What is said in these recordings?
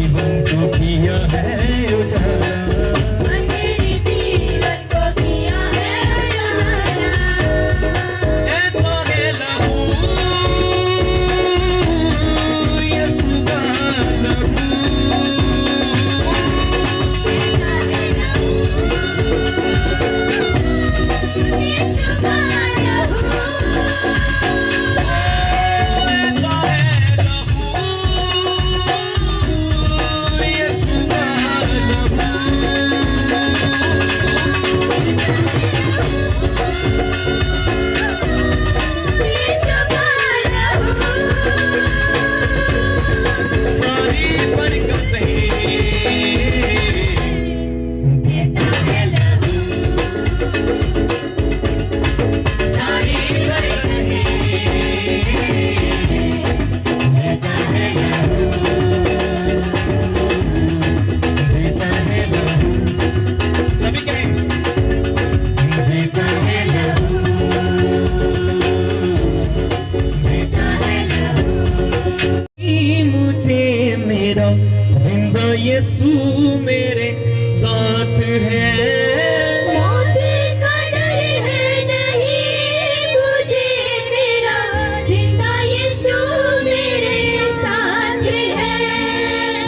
जीवन को किया है उजाला, अंधेरे जीवन को किया है उजाला। ऐसा है लहू यीशु का लहू, ऐसा है लहू यीशु का लहू, ऐसा है लहू यीशु का लहू, यीशु का लहू, सारी बरकतें देता है लहू, सारी बरकतें देता है लहू, देता है लहू, सभी कहें देता है लहू, देता है लहू। मुझे मेरा जिंदा यीशु मेरे साथ है, मौत का डर है नहीं मुझे, मेरा जिंदा यीशु मेरे साथ है।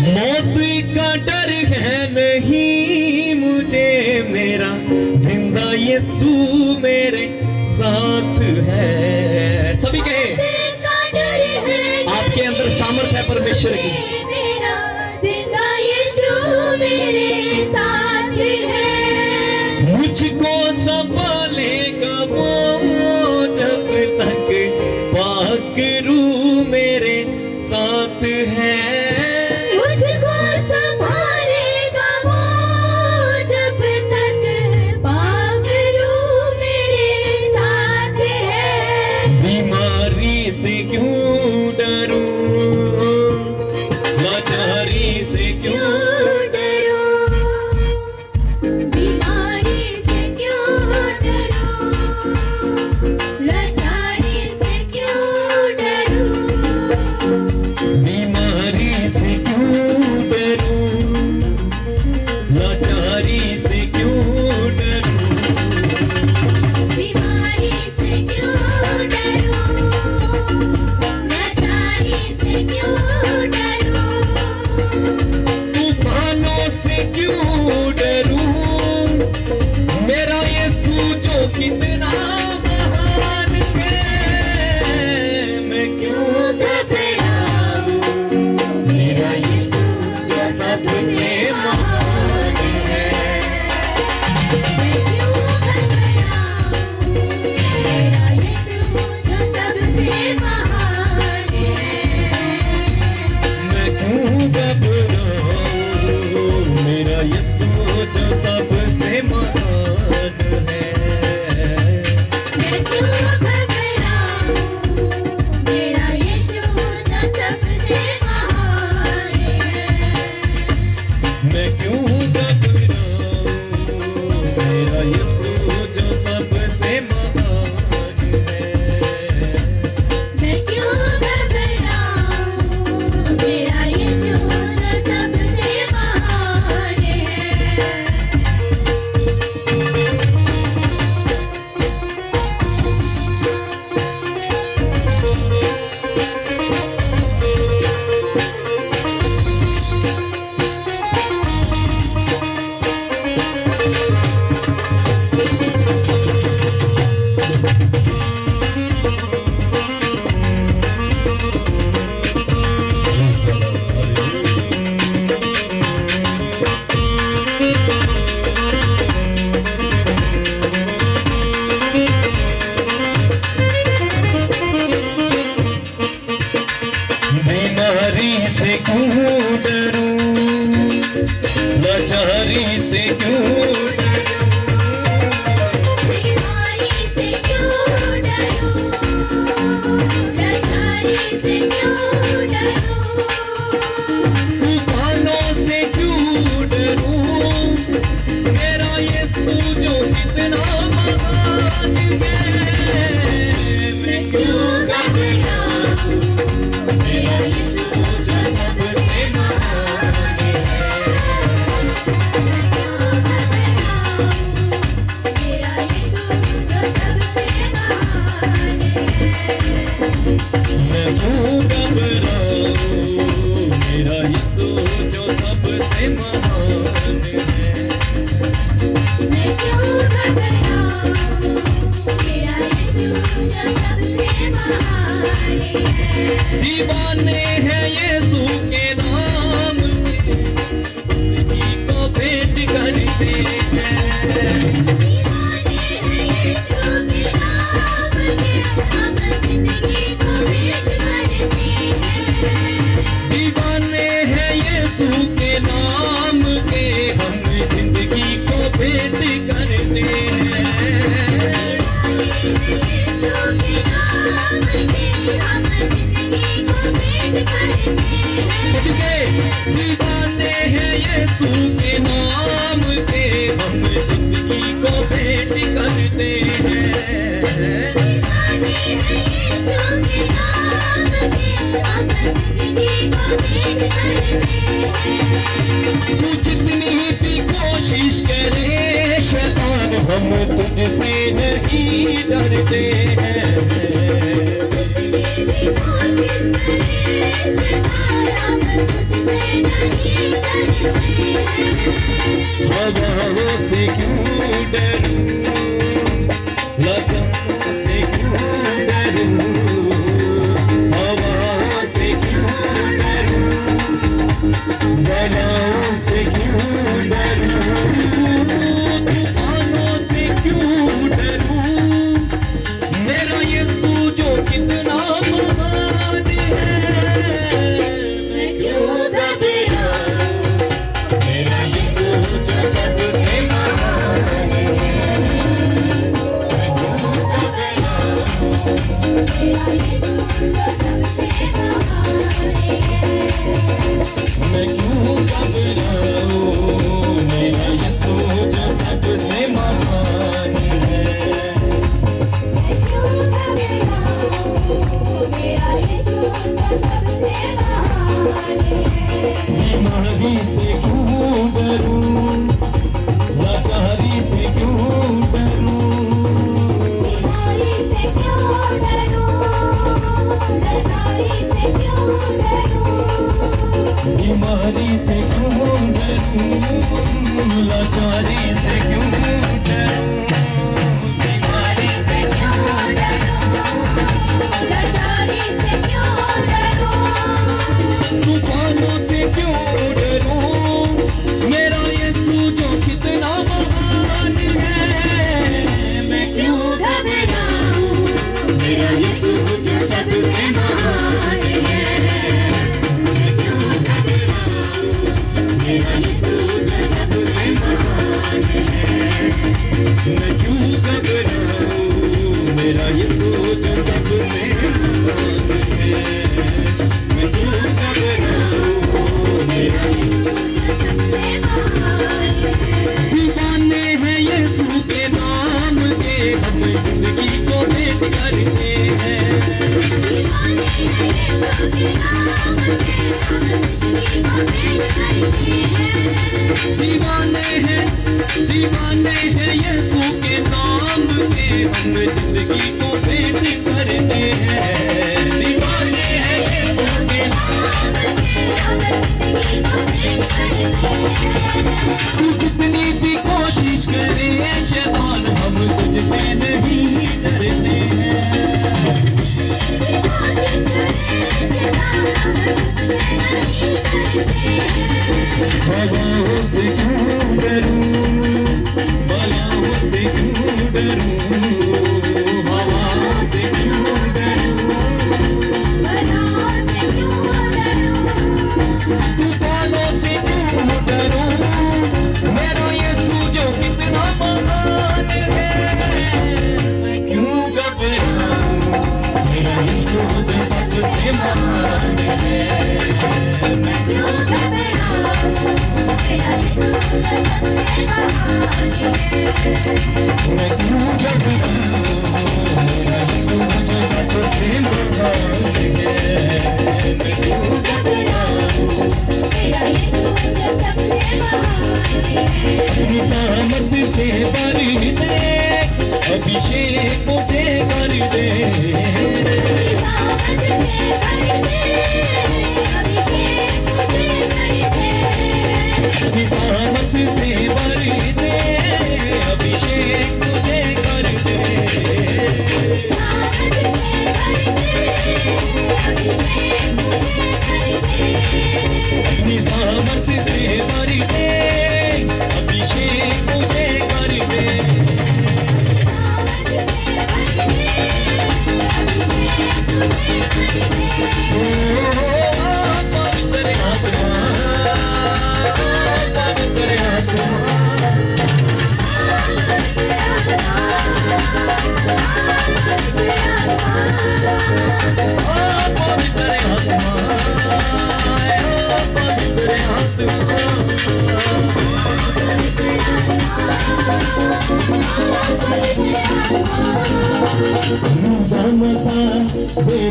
मौत का डर है नहीं मुझे, मेरा जिंदा यीशु मेरे साथ है। सभी कहें मौत का डर है आपके अंदर सामर्थ है परमेश्वर की, मेरा जिंदा यीशु मेरे साथ है। मुझको संभालेगा वो जब तक पाक रूह मेरे साथ है। मुझको संभालेगा वो जब तक पाक रूह मेरे साथ है। बीमारी से क्यों डरूं, लाचारी से क्यों क्यों डरूं, बीमारी से क्यों डरूं, लाचारी से क्यों डरूं, बीमारी से क्यों डरूं, लाचारी से क्यों डरूं, बीमारी से क्यों डरूं, लाचारी से क्यों डरूं, तूफानों से क्यों डरूं, मेरा यीशु जो कितना महान है, मैं क्यों घबराऊं, मेरा यीशु जो सबसे महान है। मैं क्यों घबराऊं, मेरा यीशु जो सबसे महान है। मैं क्यों घबराऊं, मेरा यीशु जो सबसे महान है। मैं क्यों घबराऊं, मेरा यीशु जो सबसे महान है। सबसे महान है। मैं क्यों घबराऊं, मेरा यीशु जो सबसे महान है। दीवाने हैं यीशु के नाम के, जिंदगी को भेंट करते हैं। दीवाने हैं यीशु के नाम के, हम जिंदगी को भेंट करते हैं। दीवाने हैं यीशु के नाम के, हम जिंदगी को भेंट करते हैं। सदके दीवाने हैं यीशु के नाम के, हम जिंदगी को भेंट करते हैं। तू जितनी भी कोशिश करे शैतान, हम तुझसे नहीं डरते हैं। हवाओं से क्यों डरूं, लताओं से क्यों डरूं, हवाओं से क्यों डरूं, बलाओं से क्यों डरूं, तूफानों से क्यों डरूं। मेरा यीशु जो कितना महान है, मैं क्यों घबराऊं, मेरा यीशु जो सबसे महान है। मैं क्यों घबराऊं, मेरा यीशु जो सबसे महान है। बीमारी से क्यों डरूं, लाचारी से क्यों डरूं, बीमारी से क्यों डरूं, लाचारी से क्यों डरूं, बीमारी से क्यों डरूं, लाचारी से क्यों डरूं, बीमारी से क्यों डरूं, लाचारी से क्यों डरूं, तूफानों से क्यों डरूं। मेरा यीशु जो कितना महान है, मैं क्यों घबराऊं, मेरा यीशु जो सबसे महान है। मैं क्यों घबराऊं, मेरा यीशु जो सबसे महान है। मैं क्यों घबराऊं, मेरा यीशु जो सबसे महान है। मैं क्यों घबराऊं, मेरा यीशु जो सबसे महान है। दीवाने हैं यीशु के नाम के, हम जिंदगी को भेंट करते हैं। दीवाने हैं यीशु के नाम के, हम जिंदगी को भेंट करते हैं। दीवाने हैं यीशु के नाम के, हम जिंदगी को भेंट करते हैं। दीवाने हैं यीशु के नाम के, हम जिंदगी को भेंट करते हैं। तू जितनी भी कोशिश करे शैतान, हम तुझसे नहीं डरते हैं। हवाओं से क्यों डरूं, बलाओं से क्यों डरूं, हवाओं से क्यों डरूं, बलाओं से क्यों डरूं, तूफानों से क्यों डरूं। मेरा यीशु जो कितना महान है, मैं क्यों घबराऊं, मेरा यीशु जो सबसे महान है। मैं क्यों घबराऊं, मेरा यीशु जो सबसे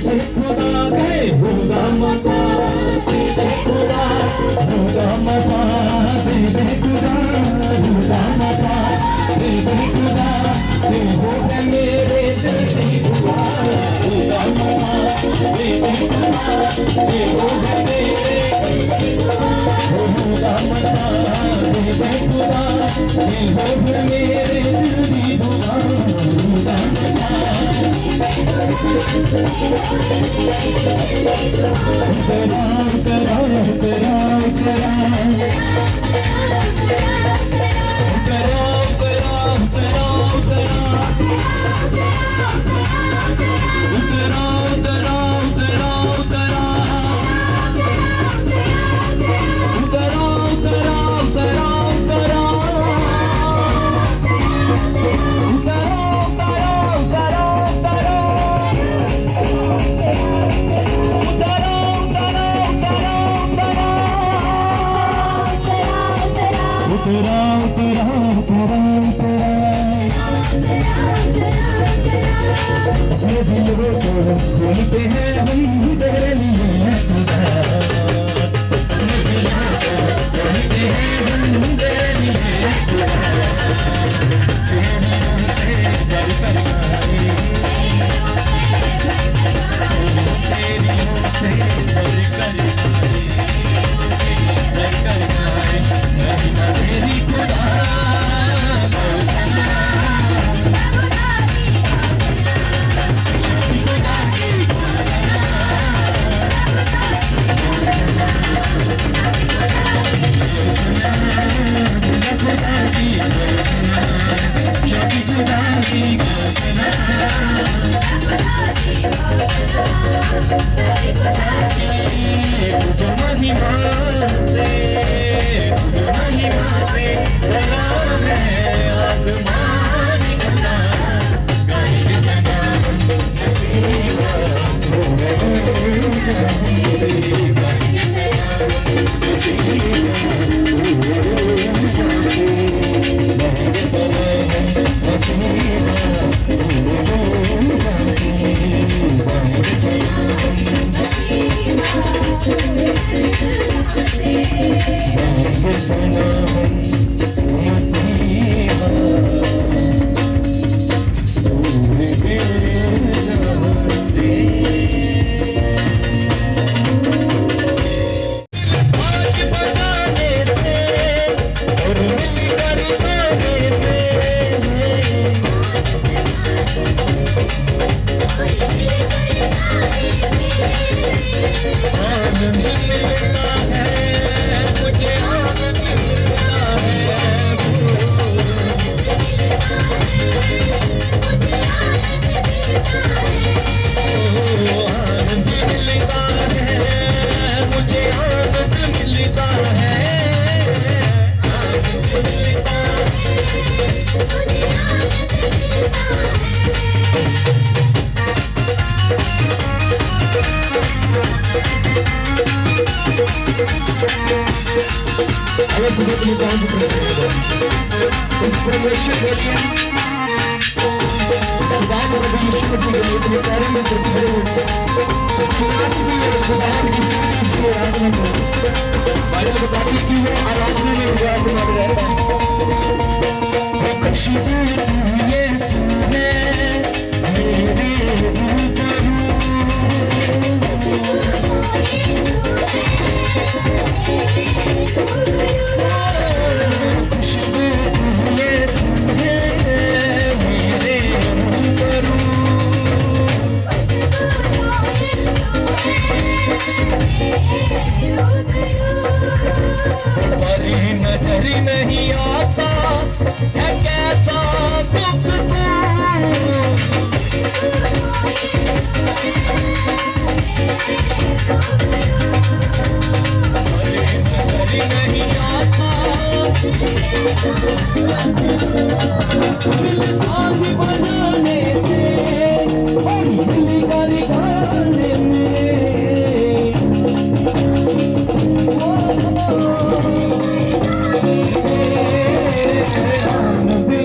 खुदा गए खुदा मसा खुदा खुदा मसा खुदा खुदा मसा खुदा हो गए मेरे दिल की दुआ खुदा मसा खुदा हो गए मेरे खुदा मसा खुदा हो गए मेरे दिल की दुआ खुदा मसा घूमते हैं हम तेरे लिए खुदा घूमते हैं हम तेरे लिए खुदा से डर करना तेरी से डर करना तेरी खुदा नजर नहीं आता है कैसा नजर नहीं आता आज बनाने से गाने में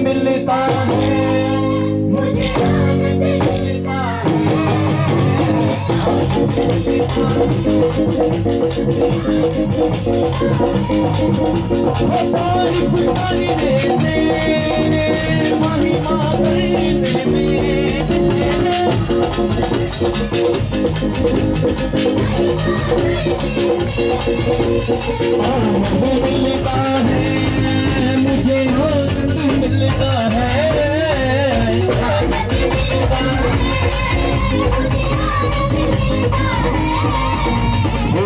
मिलता है मुझे आनंद मिलता है तारीफ करने से महिमा करने में आनंद मिलता है मुझे, आनंद मिलता है।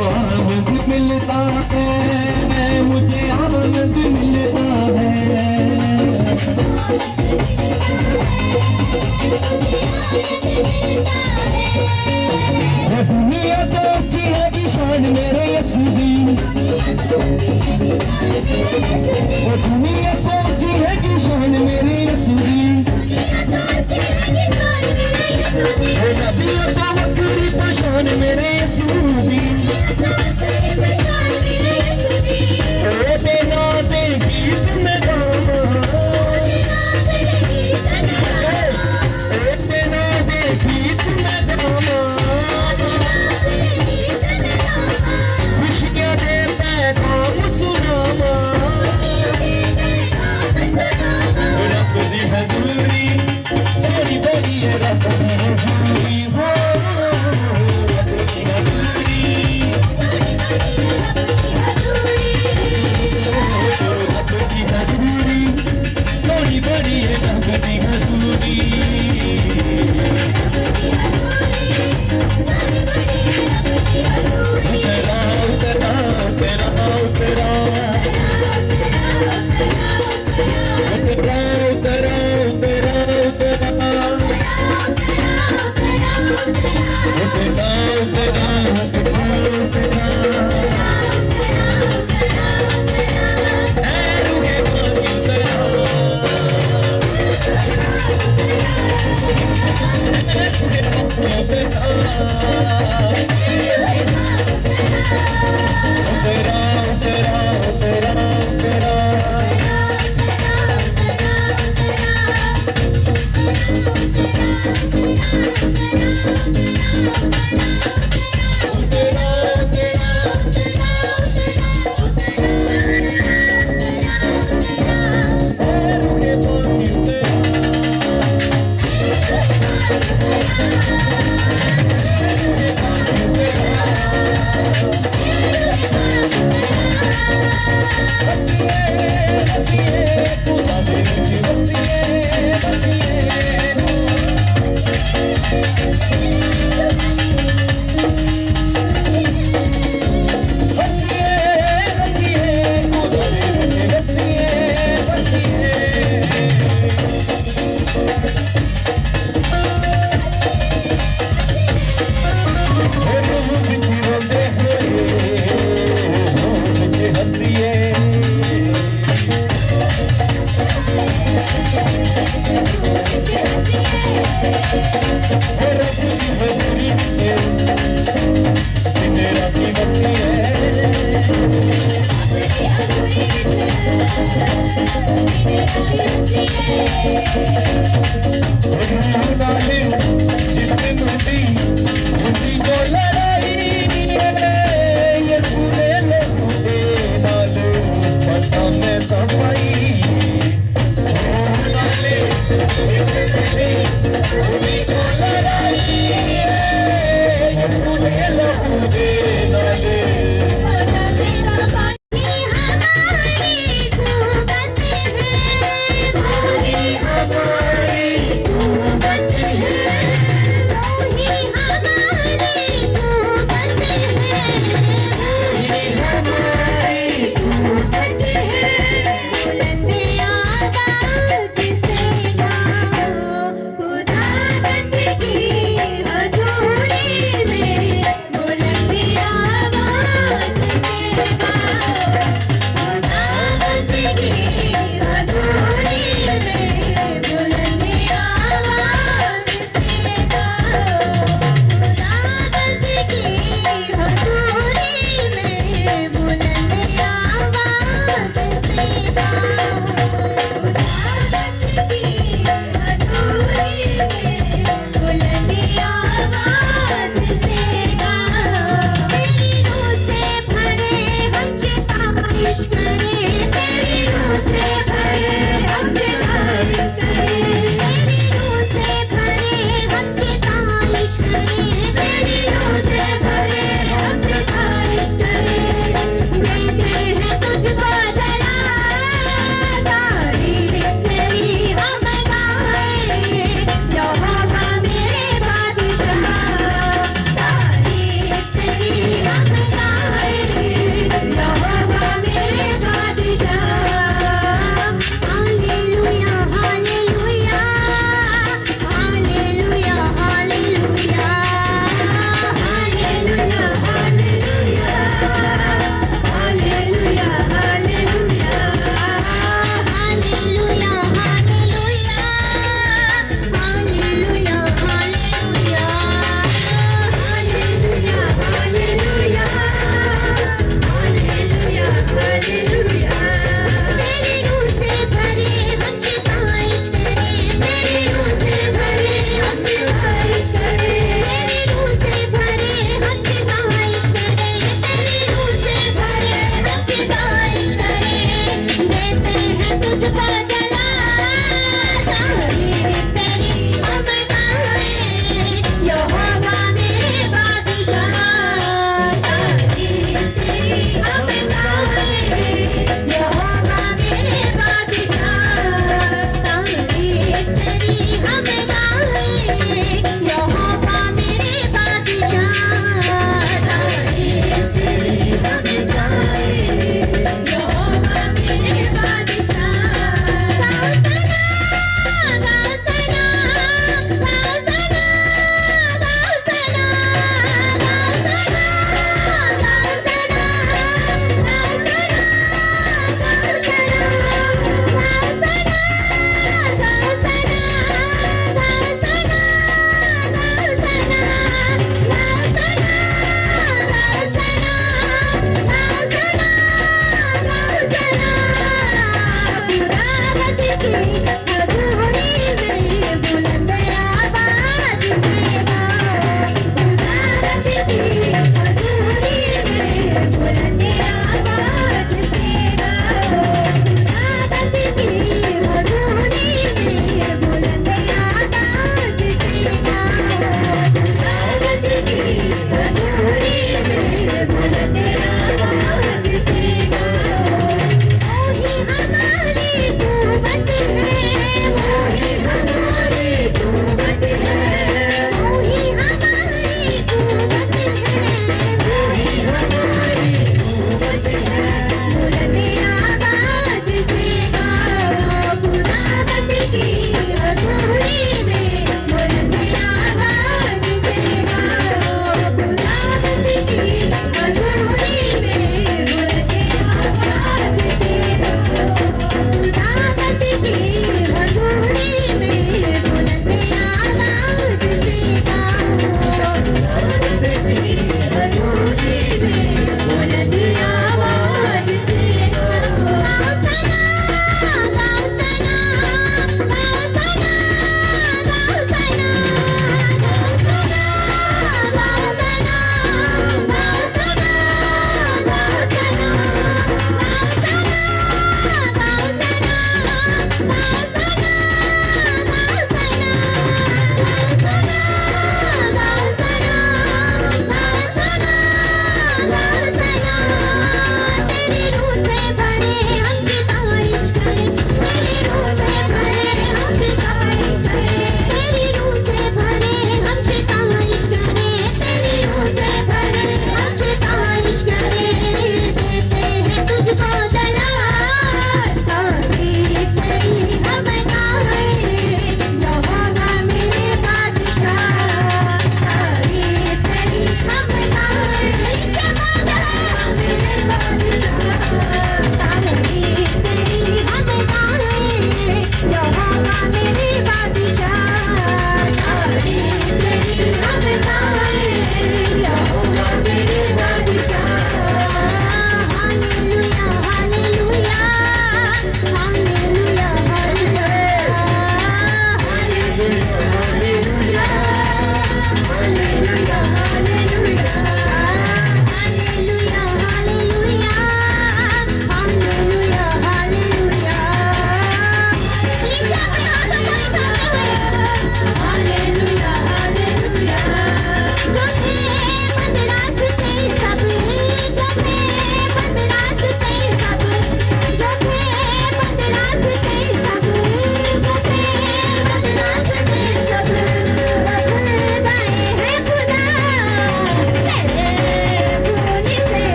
आनंद मिलता है मुझे, आनंद मिलता है। दुनिया तो ऊंची है कि शान मेरे यसुदी, दुनिया तो ऊंची है कि शान मेरे यसुदी, नदियाँ तो वक्री पशान मेरे यसुदी। तेना दे गीत में गाना, तेना दे गीत में गाना, खुशियाँ दे पैगाम सुनाना।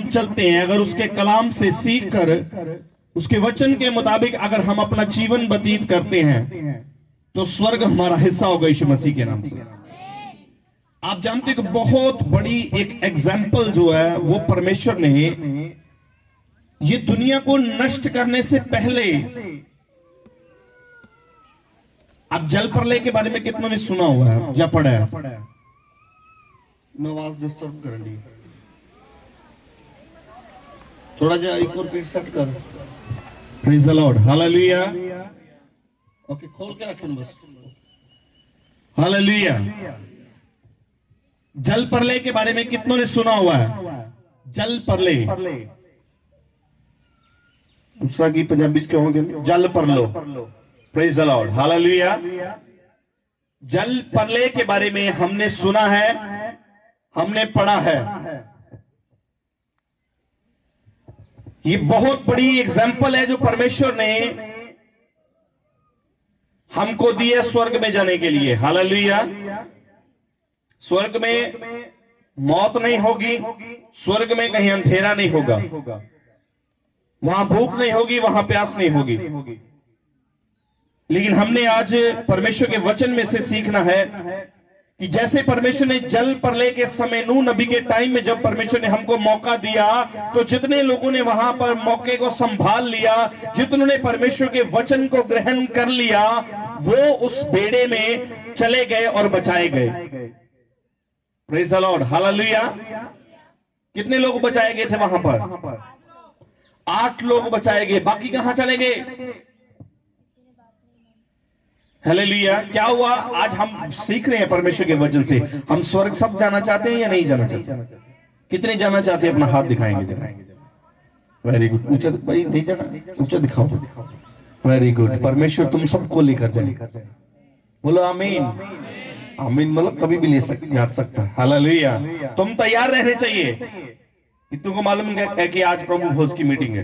हम चलते हैं, अगर उसके कलाम से सीख कर उसके वचन के मुताबिक अगर हम अपना जीवन व्यतीत करते हैं तो स्वर्ग हमारा हिस्सा होगा यीशु मसीह के नाम से। आप जानते हो कि बहुत बड़ी एक एग्जाम्पल जो है वो परमेश्वर ने ये दुनिया को नष्ट करने से पहले, आप जल प्रलय के बारे में कितनों ने सुना हुआ है या पढ़ा है? मैं आवाज डिस्टर्ब कर रही, थोड़ा जा एक और पीठ सेट कर। Praise the Lord, hallelujah. Okay, खोल के रखें बस। हालेलुया। जल प्रलय के बारे में कितनों ने सुना हुआ है? जल प्रलय, दूसरा की पंजाबी क्यों होंगे? जल प्रलय। Praise the Lord, hallelujah. जल प्रलय के बारे में हमने सुना है, हमने पढ़ा है। ये बहुत बड़ी एग्जाम्पल है जो परमेश्वर ने हमको दी है स्वर्ग में जाने के लिए। हालेलुया। स्वर्ग में मौत नहीं होगी, स्वर्ग में कहीं अंधेरा नहीं होगा, वहां भूख नहीं होगी, वहां प्यास नहीं होगी। लेकिन हमने आज परमेश्वर के वचन में से सीखना है कि जैसे परमेश्वर ने जल प्रलय के समय नूह नबी के टाइम में जब परमेश्वर ने हमको मौका दिया तो जितने लोगों ने वहां पर मौके को संभाल लिया, जितनों ने परमेश्वर के वचन को ग्रहण कर लिया, वो उस बेड़े में चले गए और बचाए गए। Praise the Lord, hallelujah. कितने लोग बचाए गए थे वहां पर? 8 लोग बचाए गए, बाकी कहां चले गए? हालेलुया। क्या हुआ? आज हम सीख रहे हैं परमेश्वर के वचन से, हम स्वर्ग सब जाना चाहते हैं या नहीं जाना चाहते? कितने जाना चाहते हैं? अपना हाथ दिखाएंगे जरा। Very good. ऊंचा भाई, नहीं जाना, ऊंचा दिखाओ। Very good. परमेश्वर तुम सबको लेकर जाए। बोलो आमीन। आमीन मतलब कभी भी जा सकता है। हालेलुया। तुम तैयार रहने चाहिए कि तुमको मालूम है कि आज प्रभु भोज की मीटिंग है।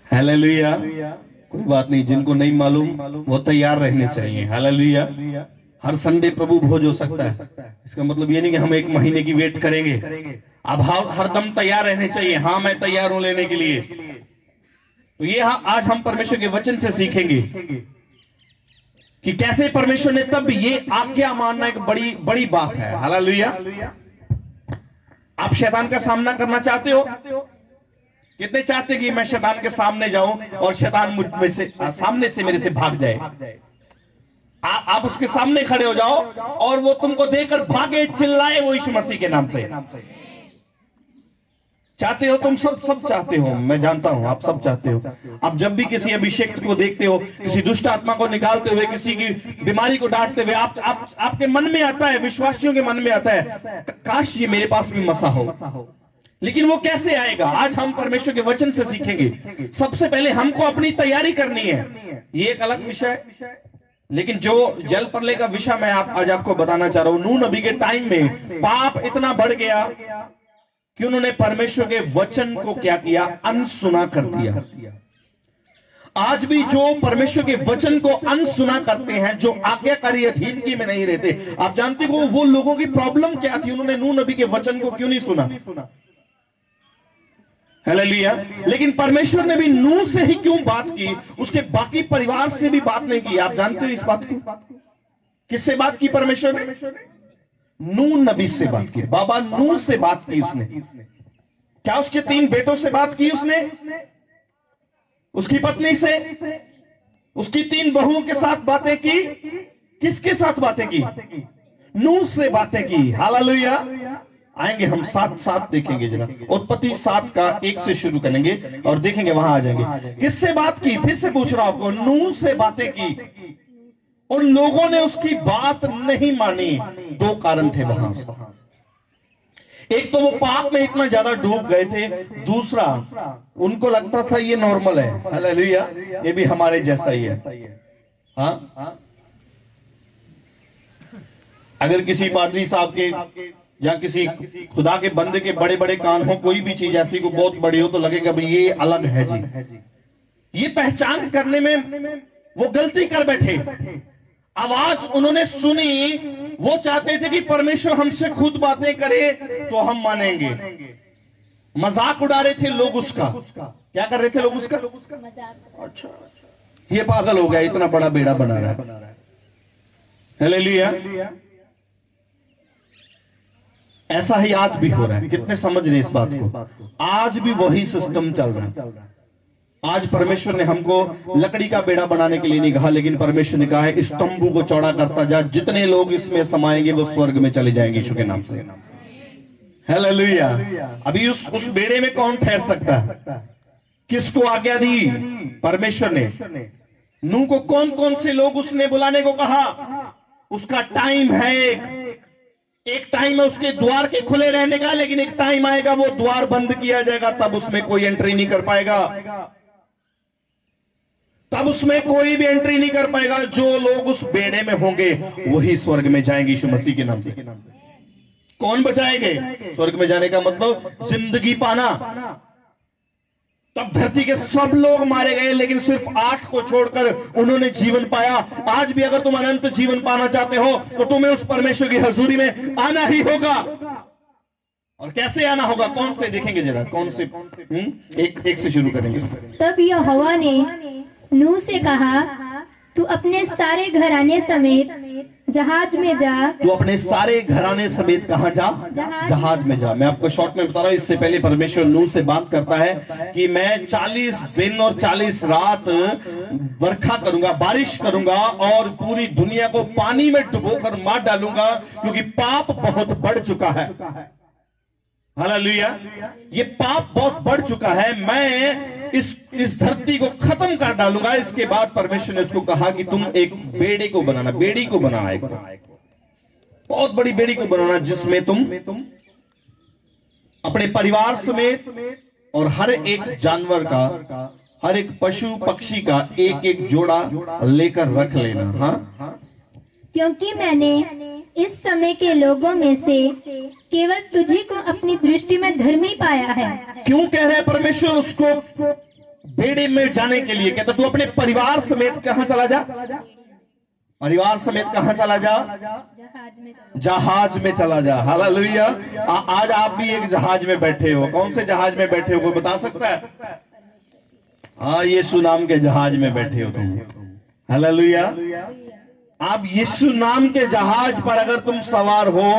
हालेलुया। कोई बात नहीं, जिनको नहीं मालूम वो तैयार रहने चाहिए। हालेलुया। हर संडे प्रभु भोज हो सकता है, इसका मतलब ये नहीं कि हम 1 महीने की वेट करेंगे। अब हर दम तैयार रहने चाहिए। हाँ, मैं तैयार हूं लेने के लिए। तो ये आज हम परमेश्वर के वचन से सीखेंगे कि कैसे परमेश्वर ने, तब ये आज्ञा मानना एक बड़ी बड़ी बात है। हालेलुया। आप शैतान का सामना करना चाहते हो? कितने चाहते कि मैं शैतान के सामने जाऊं और शैतान मुझ में से सामने से मेरे से भाग जाए? आप उसके सामने खड़े हो जाओ और वो तुमको देखकर भागे, चिल्लाए वो यीशु मसीह के नाम से। चाहते हो? तुम सब चाहते हो, मैं जानता हूं आप सब चाहते हो। आप जब भी किसी अभिषेक को देखते हो, किसी दुष्ट आत्मा को निकालते हुए, किसी की बीमारी को डांटते हुए, आपके मन में आता है, विश्वासियों के मन में आता है, काश ये मेरे पास भी मसा हो। लेकिन वो कैसे आएगा? आज हम परमेश्वर के वचन से सीखेंगे। सबसे पहले हमको अपनी तैयारी करनी है, ये एक अलग विषय। लेकिन जो जल प्रलय का विषय मैं आज आपको बताना चाह रहा हूं, नूह नबी के टाइम में पाप इतना बढ़ गया कि उन्होंने परमेश्वर के वचन को क्या किया? अनसुना कर दिया। आज भी जो परमेश्वर के वचन को अनसुना करते हैं, जो आज्ञाकारी अधीनगी में नहीं रहते, आप जानते हो वो लोगों की प्रॉब्लम क्या थी? उन्होंने नूह नबी के वचन को क्यों नहीं सुना? हालेलुया। लेकिन परमेश्वर ने भी नूह से ही क्यों बात की, उसके बाकी परिवार से भी बात नहीं की? आप जानते हो इस बात को? किससे बात की परमेश्वर ने? नूह नबी से बात की। बाबा नूह से बात की उसने। क्या उसके 3 बेटों से बात की उसने? उसकी पत्नी से? उसकी 3 बहुओं के साथ बातें की? किसके साथ बातें की? नूह से बातें की। हालेलुया। आएंगे हम साथ देखेंगे जरा। उत्पत्ति 7 का 1 से शुरू करेंगे और देखेंगे, वहां आ जाएंगे। किससे बात की? फिर से पूछ रहा हूं आपको। नूह से बातें की और लोगों ने उसकी बात नहीं मानी। 2 कारण थे वहां। एक तो वो पाप में इतना ज्यादा डूब गए थे, दूसरा उनको लगता था ये नॉर्मल है। हालेलुया। ये भी हमारे जैसा ही है। हाँ, अगर किसी पादरी साहब के या किसी खुदा के बंदे के बड़े बड़े कान हो, कोई भी चीज ऐसी को बहुत बड़ी हो, तो लगेगा भाई ये अलग है जी। ये पहचान करने में वो गलती कर बैठे। आवाज उन्होंने सुनी वो चाहते थे कि परमेश्वर हमसे खुद बातें करे तो हम मानेंगे। मजाक उड़ा रहे थे लोग उसका। क्या कर रहे थे लोग उसका? मजाक। अच्छा, ये पागल हो गया, इतना बड़ा बेड़ा बना रहा है। हालेलुया। ऐसा ही आज भी हो रहा है। कितने समझ रहे इस बात को? आज भी वही सिस्टम चल रहा है। आज परमेश्वर ने हमको लकड़ी का बेड़ा बनाने के लिए नहीं कहा, लेकिन परमेश्वर ने कहा है इस तंबू को चौड़ा करता जा, जितने लोग इसमें समाएंगे वो स्वर्ग में चले जाएंगे यीशु के नाम से। हालेलुया। अभी उस बेड़े में कौन ठहर सकता है? किसको आज्ञा दी? परमेश्वर ने। नूह को कौन कौन से लोग उसने बुलाने को कहा? उसका टाइम है। एक टाइम है उसके द्वार के खुले रहने का, लेकिन एक टाइम आएगा वो द्वार बंद किया जाएगा, तब उसमें कोई एंट्री नहीं कर पाएगा। तब उसमें कोई भी एंट्री नहीं कर पाएगा। जो लोग उस बेड़े में होंगे वही स्वर्ग में जाएंगे यीशु मसीह के नाम से। कौन बचाएंगे? स्वर्ग में जाने का मतलब जिंदगी पाना। तब धरती के सब लोग मारे गए, लेकिन सिर्फ 8 को छोड़कर उन्होंने जीवन पाया। आज भी अगर तुम अनंत जीवन पाना चाहते हो तो तुम्हें उस परमेश्वर की हजूरी में आना ही होगा। और कैसे आना होगा? कौन से देखेंगे जरा? कौन से? एक से शुरू करेंगे। तब यहोवा ने नूह से कहा, तू अपने सारे घराने समेत जहाज में जा। तू अपने सारे घराने समेत कहां जा? जहाज में जा। मैं आपको शॉर्ट में बता रहा हूं। इससे पहले परमेश्वर नूह से बात करता है कि मैं 40 दिन और 40 रात बरखा करूंगा, बारिश करूंगा और पूरी दुनिया को पानी में डुबोकर मार डालूंगा, क्योंकि पाप बहुत बढ़ चुका है। हालेलुया। ये पाप बहुत बढ़ चुका है। मैं इस धरती को खत्म कर डालूंगा। इसके बाद परमेश्वर ने उसको कहा कि तुम एक बेड़े को बनाना, बेड़ी को बनाना, एक बहुत बड़ी बेड़ी को बनाना, जिसमें तुम अपने परिवार समेत और हर एक जानवर का, हर एक पशु पक्षी का एक एक जोड़ा लेकर रख लेना। हाँ, क्योंकि मैंने इस समय के लोगों में से केवल तुझी को अपनी दृष्टि में धर्मी पाया है। क्यों कह रहे हैं परमेश्वर उसको बेड़े में जाने के लिए? कहता तू अपने परिवार समेत कहां चला जा? परिवार समेत कहां चला जा? जहाज में चला जा। हालेलुया। आज आप भी एक जहाज में बैठे हो। कौन से जहाज में बैठे हो? कोई बता सकता है? हाँ, यीशु नाम के जहाज में बैठे हो तुम। हालेलुया। आप यीशु नाम के जहाज पर अगर तुम सवार हो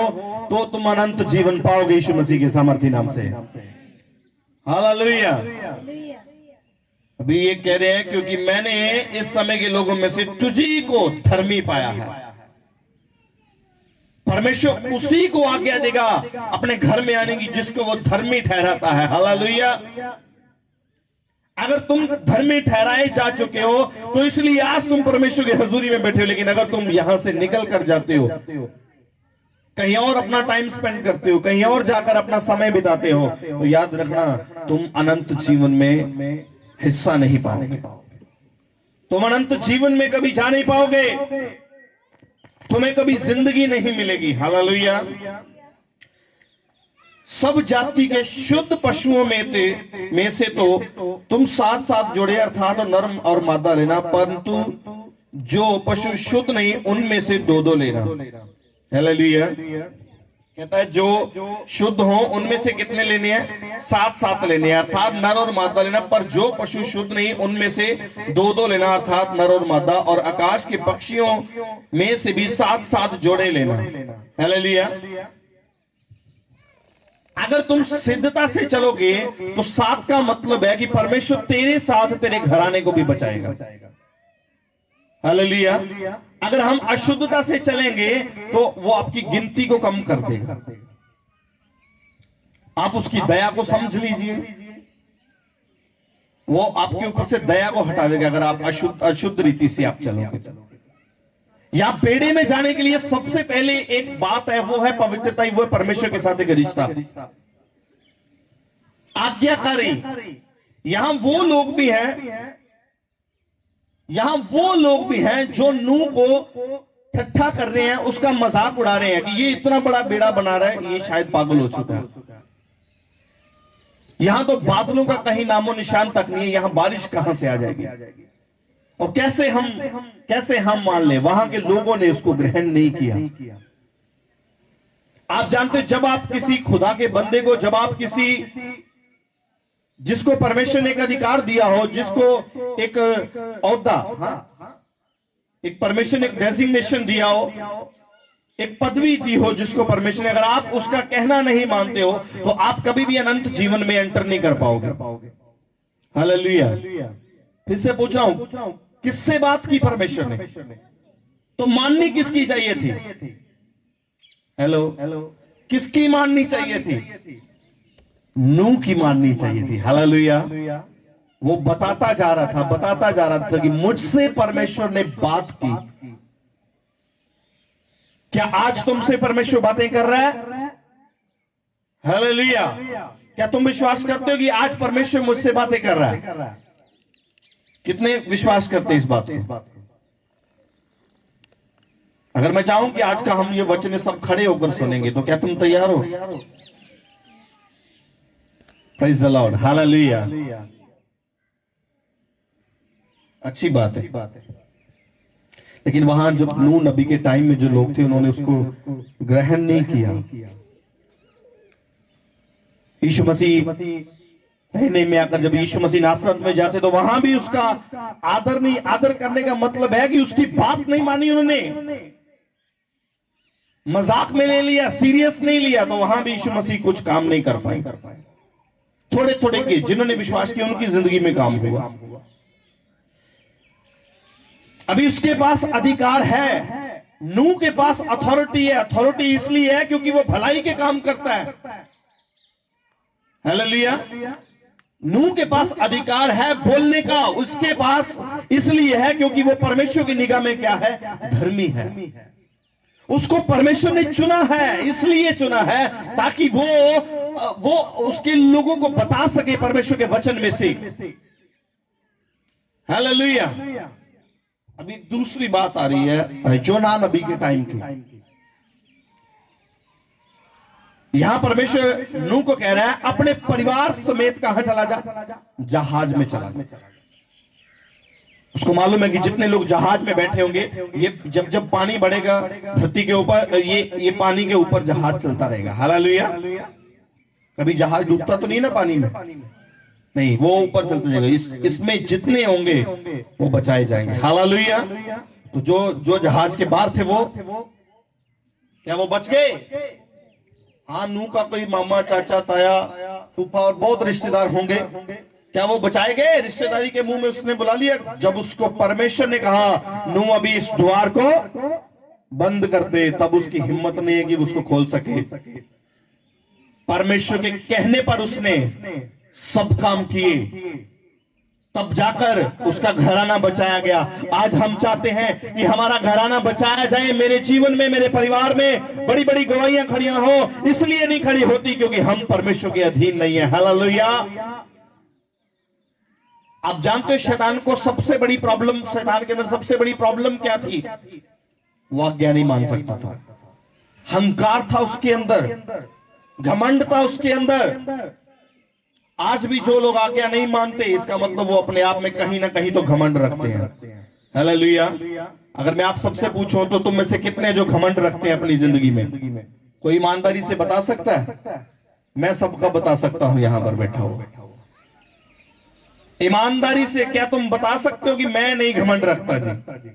तो तुम अनंत जीवन पाओगे यीशु मसीह के सामर्थी नाम से। हालेलुया। अभी ये कह रहे हैं क्योंकि मैंने इस समय के लोगों में से तुझी को धर्मी पाया है। परमेश्वर उसी को आज्ञा देगा अपने घर में आने की जिसको वो धर्मी ठहराता है। हालेलुया। अगर तुम धर्मी ठहराए जा चुके हो तो इसलिए आज तुम परमेश्वर की हजूरी में बैठे हो, लेकिन अगर तुम यहां से निकल कर जाते हो, कहीं और अपना टाइम स्पेंड करते हो, कहीं और जाकर अपना समय बिताते हो, तो याद रखना तुम अनंत जीवन में हिस्सा नहीं पाओगे। तुम अनंत जीवन में कभी जा नहीं पाओगे। तुम्हें कभी जिंदगी नहीं मिलेगी। हालेलुया। सब जाति के शुद्ध पशुओं में से तो तुम 7-7 जोड़े अर्थात नर और मादा लेना, परंतु जो पशु शुद्ध नहीं उनमें से 2-2 लेना। हालेलुया। कहता है जो शुद्ध हो उनमें से कितने लेने हैं? 7-7 लेने हैं, अर्थात नर और मादा लेना। पर जो पशु शुद्ध नहीं उनमें से 2-2 लेना, अर्थात नर और मादा। और आकाश के पक्षियों में से भी 7-7 जोड़े लेना। हालेलुया। अगर तुम सिद्धता से चलोगे तो 7 का मतलब है कि परमेश्वर तेरे साथ तेरे घराने को भी बचाएगा। हालेलुया। अगर हम अशुद्धता से चलेंगे तो वो आपकी गिनती को कम कर देगा। आप उसकी दया को समझ लीजिए, वो आपके ऊपर से दया को हटा देगा अगर आप अशुद्ध रीति से आप चलोगे। या बेड़े में जाने के लिए सबसे पहले एक बात है, वो है पवित्रता, वो है परमेश्वर के साथ एक रिश्ता, आज्ञाकारी। यहां वो लोग भी हैं, यहां वो लोग भी हैं जो नूह को ठट्ठा कर रहे हैं, उसका मजाक उड़ा रहे हैं कि ये इतना बड़ा बेड़ा बना रहा है, ये शायद पागल हो चुका है। यहां तो बादलों का कहीं नामो निशान तक नहीं है, यहां बारिश कहां से आ जाएगी और कैसे हम मान लें? वहां के लोगों ने उसको ग्रहण नहीं किया। आप जानते हो, जब आप किसी खुदा के बंदे को, जब आप किसी जिसको परमेश्वर ने एक अधिकार दिया हो, जिसको एक औहदा, हाँ, एक परमेश्वर ने एक डेजिग्नेशन दिया हो, एक पदवी दी हो जिसको परमेश्वर ने, अगर आप उसका कहना नहीं मानते हो तो आप कभी भी अनंत जीवन में एंटर नहीं कर पाओगे। हालेलुया। फिर से पूछ रहा हूं, किससे बात की परमेश्वर ने? तो माननी किसकी चाहिए थी? हेलो, किसकी माननी चाहिए थी? नूह की माननी चाहिए थी। हालेलुया। वो बताता जा रहा था कि मुझसे परमेश्वर ने बात की। क्या आज तुमसे परमेश्वर बातें कर रहा है? हालेलुया। क्या तुम विश्वास करते हो कि आज परमेश्वर मुझसे बातें कर रहा है? कितने विश्वास करते हैं इस बात को? अगर मैं चाहूं कि आज का हम ये वचन सब खड़े होकर सुनेंगे तो क्या तुम तैयार हो? Praise the Lord. हालेलुया। अच्छी बात है। लेकिन वहां जब नूह नबी के टाइम में जो लोग थे उन्होंने उसको ग्रहण नहीं किया। यीशु मसीह कहने में आकर जब यीशु मसीह नासरत में जाते तो वहां भी उसका आदर नहीं, आदर करने का मतलब है कि उसकी बात नहीं मानी उन्होंने, मजाक में ले लिया, सीरियस नहीं लिया, तो वहां भी यीशु मसीह कुछ काम नहीं कर पाए। थोड़े थोड़े के जिन्होंने विश्वास किया उनकी जिंदगी में काम हुआ। अभी उसके पास अधिकार है, नूह के पास अथॉरिटी है। अथॉरिटी इसलिए है क्योंकि वो भलाई के काम करता है। हालेलुया। नूह के पास अधिकार है बोलने का, उसके पास इसलिए है क्योंकि वो परमेश्वर की निगाह में क्या है? धर्मी है। उसको परमेश्वर ने चुना है, इसलिए चुना है ताकि वो उसके लोगों को बता सके परमेश्वर के वचन में से। हालेलुया। अभी दूसरी बात आ रही है योना नबी के टाइम की। यहां परमेश्वर नूह को कह रहा है अपने परिवार समेत कहां चला जा? जहाज में चला जा। उसको मालूम है कि जितने लोग जहाज में बैठे होंगे, ये जब पानी बढ़ेगा धरती के ऊपर, ये पानी के ऊपर जहाज चलता रहेगा। हालेलुया। कभी जहाज डूबता तो नहीं ना पानी में? नहीं, वो ऊपर चलते जाएगा। इसमें जितने होंगे वो बचाए जाएंगे। हालेलुया। तो जो जहाज के बाहर थे वो क्या वो बच गए? हाँ, नूह का कोई मामा, चाचा, ताया, फूफा और बहुत रिश्तेदार होंगे, क्या वो बचाए गए? रिश्तेदारी के मुंह में उसने बुला लिया। जब उसको परमेश्वर ने कहा नूह अभी इस द्वार को बंद कर दे, तब उसकी हिम्मत नहीं है कि उसको खोल सके। परमेश्वर के कहने पर उसने सब काम किए, तब जाकर उसका घराना बचाया गया। आज हम चाहते हैं कि हमारा घराना बचाया जाए। मेरे जीवन में, मेरे परिवार में बड़ी बड़ी गवाहियां खड़ियां हो, इसलिए नहीं खड़ी होती क्योंकि हम परमेश्वर के अधीन नहीं है। हालेलुया। आप जानते हो शैतान को सबसे बड़ी प्रॉब्लम, शैतान के अंदर सबसे बड़ी प्रॉब्लम क्या थी? वो आज्ञा नहीं मान सकता था। हंकार था उसके अंदर, घमंड था उसके अंदर। आज भी जो लोग आज्ञा नहीं मानते, इसका मतलब वो अपने आप में कहीं ना कहीं तो घमंड रखते हैं। हालेलुया। अगर मैं आप सबसे पूछूं तो तुम में से कितने जो घमंड रखते हैं अपनी जिंदगी में? कोई ईमानदारी से बता सकता है? मैं सबका बता सकता हूं यहां पर बैठा हूं। ईमानदारी से क्या तुम बता सकते हो कि मैं नहीं घमंड रखता? जी,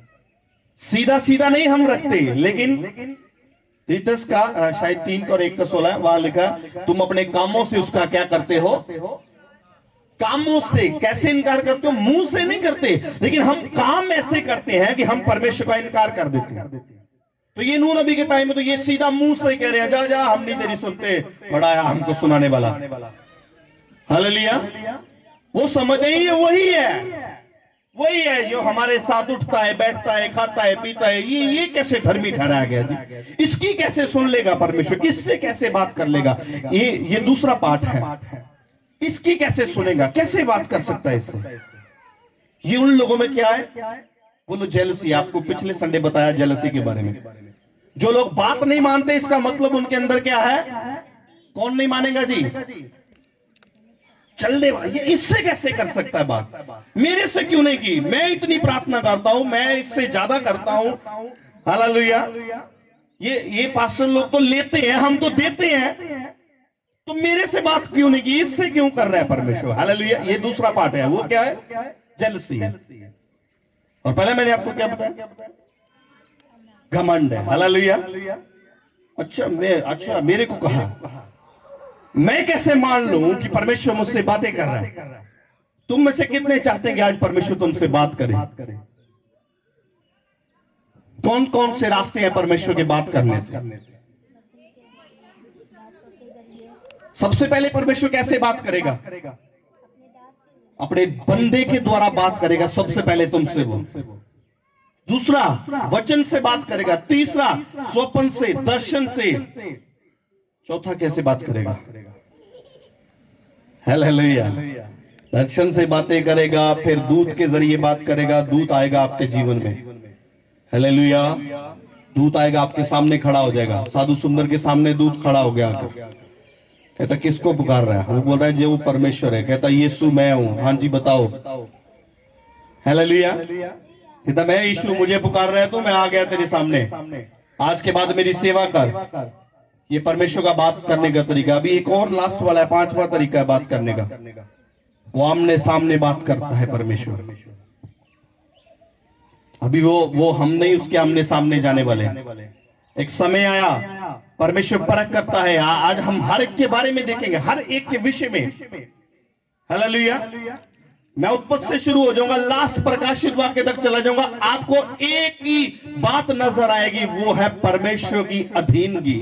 सीधा सीधा नहीं हम रखते, लेकिन तीतस का शायद 3 और 1 का 16 वहां लिखा, तुम अपने कामों से उसका क्या करते हो? कामों से। कैसे इनकार करते हो? मुंह से नहीं करते, लेकिन हम काम ऐसे करते हैं कि हम परमेश्वर का इनकार कर देते हैं। तो ये नूह नबी के टाइम में तो ये सीधा मुंह से कह रहे हैं, जा जा हम नहीं तेरी सुनते, बड़ा है हमको सुनाने वाला। हालेलुया। वो समझे ही वही है जो हमारे साथ उठता है, बैठता है, खाता है, पीता है। ये कैसे धर्मी ठहराया गया जी? इसकी कैसे सुन लेगा परमेश्वर? इससे कैसे बात कर लेगा? ये दूसरा पार्ट है। इसकी कैसे सुनेगा? कैसे बात कर सकता है इससे? ये उन लोगों में क्या है? बोलो जेलसी। आपको पिछले संडे बताया जेलसी के बारे में। जो लोग बात नहीं मानते, इसका मतलब उनके अंदर क्या है? कौन नहीं मानेगा जी? चलने वाला। ये इससे कैसे कर सकता है बात? मेरे से क्यों नहीं की? मैं इतनी प्रार्थना करता हूं, मैं इससे ज्यादा करता हूं। हालेलुया। ये पास्टर लोग तो लेते हैं, हम तो देते हैं, तो मेरे से बात क्यों नहीं की, इससे क्यों कर रहा है परमेश्वर। हालेलुया। ये दूसरा पार्ट है, वो क्या है, जेलसी है। और पहले मैंने आपको क्या बताया, घमंड है। हालेलुया। अच्छा मेरे को कहा, मैं कैसे मान लूं कि परमेश्वर मुझसे बातें कर रहा है। तुम में से कितने चाहते हैं कि आज परमेश्वर तुमसे बात करे? कौन कौन से रास्ते हैं परमेश्वर के बात करने से? सबसे पहले परमेश्वर कैसे बात करेगा? अपने बंदे के द्वारा बात करेगा सबसे पहले तुमसे वो। दूसरा, वचन से बात करेगा। तीसरा, स्वप्न से, दर्शन से। चौथा, कैसे बात करेगा? हालेलुया। दर्शन से बातें करेगा, फिर दूत के जरिए बात करेगा। दूत आएगा आपके जीवन में। हालेलुया। दूत आएगा, आपके सामने खड़ा हो जाएगा। साधु सुंदर के सामने दूत खड़ा हो गया आकर, कहता किसको पुकार रहा है? वो बोल रहा है जो वो परमेश्वर है। कहता यीशु मैं हूं। हाँ जी बताओ। हालेलुया। कहता मैं यीशु, मुझे पुकार रहा है तो मैं आ गया तेरे सामने, आज के बाद मेरी सेवा कर। ये परमेश्वर का बात करने का तरीका। अभी एक और लास्ट वाला है, पांचवा तरीका है बात करने का, वो आमने सामने बात करता है परमेश्वर। अभी वो हम नहीं उसके आमने सामने जाने वाले। एक समय आया परमेश्वर परख करता है। आज हम हर एक के बारे में देखेंगे, हर एक के विषय में। हालेलुया। मैं उत्पत्ति से शुरू हो जाऊंगा, लास्ट प्रकाशित वाक्य तक चला जाऊंगा। आपको एक ही बात नजर आएगी, वो है परमेश्वर की अधीनगी।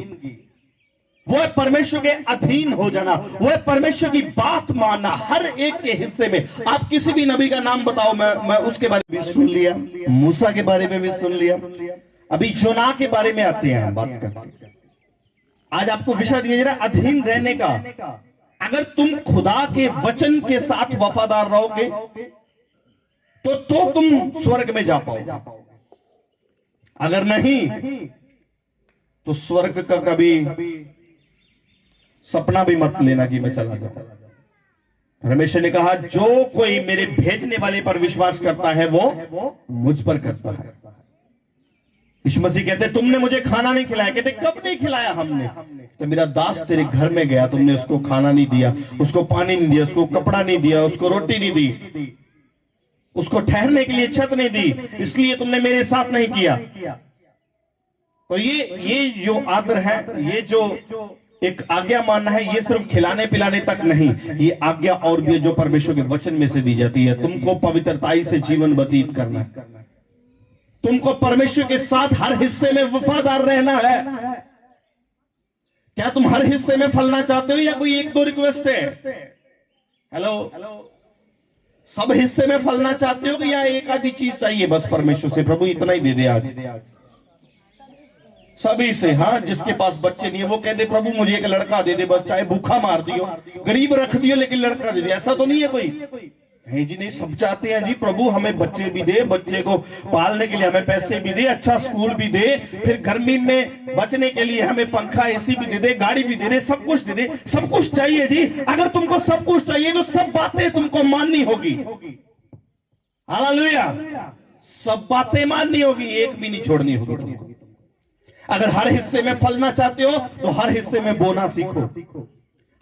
वो है परमेश्वर के अधीन हो जाना, वो है परमेश्वर की बात मानना। हर एक के हिस्से में आप किसी भी नबी का नाम बताओ, मैं उसके बारे में भी सुन लिया, मूसा के बारे में भी सुन लिया। अभी जोना के बारे में आते हैं बात करते। आज आपको विषय दिया जा रहा है अधीन रहने का। अगर तुम खुदा के वचन के साथ वफादार रहोगे तो तुम स्वर्ग में जा पाओगे। अगर नहीं तो स्वर्ग का कभी सपना भी मत लेना कि मैं चला जाऊं। परमेश्वर ने कहा जो कोई मेरे भेजने वाले पर विश्वास करता है वो मुझ पर करता है। यीशु मसीह कहते तुमने मुझे खाना नहीं खिलाया। कहते कब नहीं खिलाया हमने? तो मेरा दास तेरे घर में गया, तुमने उसको खाना नहीं दिया, उसको पानी नहीं दिया, उसको कपड़ा नहीं दिया, उसको रोटी नहीं दी, उसको ठहरने के लिए छत नहीं दी, इसलिए तुमने मेरे साथ नहीं किया। तो ये जो आदर है, ये जो एक आज्ञा मानना है, ये सिर्फ खिलाने पिलाने तक नहीं, ये आज्ञा और भी जो परमेश्वर के वचन में से दी जाती है। तुमको पवित्रताई से जीवन व्यतीत करना है, तुमको परमेश्वर के साथ हर हिस्से में वफादार रहना है। क्या तुम हर हिस्से में फलना चाहते हो या कोई एक दो रिक्वेस्ट है? हेलो, सब हिस्से में फलना चाहते हो कि या एक आधी चीज चाहिए बस परमेश्वर से? प्रभु इतना ही दे दे आज सभी से। हाँ, जिसके पास बच्चे नहीं है वो कह दे प्रभु मुझे एक लड़का दे दे बस, चाहे भूखा मार दियो, गरीब रख दियो, लेकिन लड़का दे दे। ऐसा तो नहीं है कोई? नहीं जी, नहीं, सब चाहते हैं जी प्रभु हमें बच्चे भी दे, बच्चे को पालने के लिए हमें पैसे भी दे, अच्छा स्कूल भी दे, फिर गर्मी में बचने के लिए हमें पंखा एसी भी दे दे, गाड़ी भी दे दे, सब कुछ दे दे। सब कुछ चाहिए जी। अगर तुमको सब कुछ चाहिए तो सब बातें तुमको माननी होगी। हालेलुया। सब बातें माननी होगी, एक भी नहीं छोड़नी होगी तुमको। अगर हर हिस्से में फलना चाहते हो तो हर हिस्से में बोना सीखो,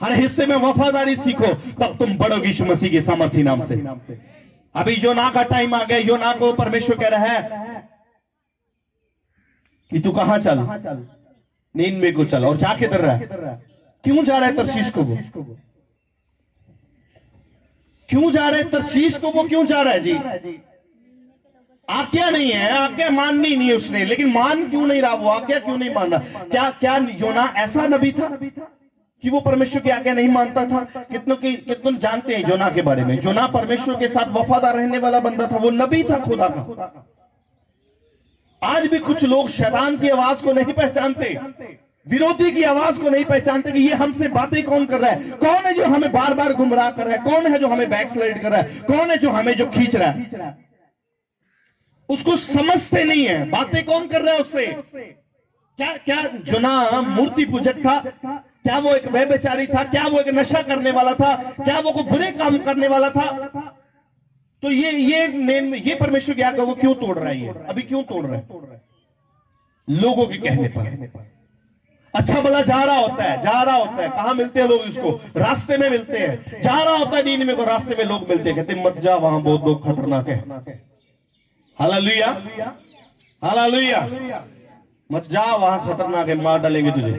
हर हिस्से में वफादारी सीखो, तब तुम बढ़ोगे यीशु मसीह के सामर्थी नाम से। अभी योना का टाइम आ गया। योना को परमेश्वर कह रहा है कि तू कहां चल? नीनवे को चल। और जा किधर रहा है? क्यों जा रहा है तरशीश को? वो क्यों जा रहा है तरशीश को? वो क्यों जा रहा है जी? आज्ञा नहीं है, आज्ञा माननी नहीं है उसने। लेकिन मान क्यों नहीं रहा वो? आज्ञा क्यों नहीं मान रहा? क्या योना ऐसा नबी था कि वो परमेश्वर की आज्ञा नहीं मानता था? कितनों जानते हैं योना के बारे में? योना परमेश्वर के साथ वफादार रहने वाला बंदा था, वो नबी था खुदा का। आज भी कुछ लोग शैतान की आवाज को नहीं पहचानते, विरोधी की आवाज को नहीं पहचानते कि ये हमसे बातें कौन कर रहा है, कौन है जो हमें बार बार गुमराह कर रहा है, कौन है जो हमें बैकस्लाइड कर रहा है, कौन है जो हमें जो खींच रहा है। उसको समझते नहीं है, बातें कौन कर रहा है उससे। क्या योना मूर्ति पूजक था? क्या वो एक व्यभिचारी था? क्या वो एक नशा करने वाला था? क्या वो कोई बुरे काम करने वाला था? तो ये परमेश्वर की आज्ञा को क्यों तोड़ रहा है? ये अभी क्यों तोड़ रहा है? लोगों के कहने पर। अच्छा भला जा रहा होता है, कहां मिलते हैं लोग इसको? रास्ते में मिलते हैं। जा रहा होता है दीन में को, रास्ते में लोग मिलते हैं, कहते मत जा, वहां बहुत लोग खतरनाक है। हालेलुया, हालेलुया, मत जा, वहां खतरनाक है, मार डालेंगे तुझे।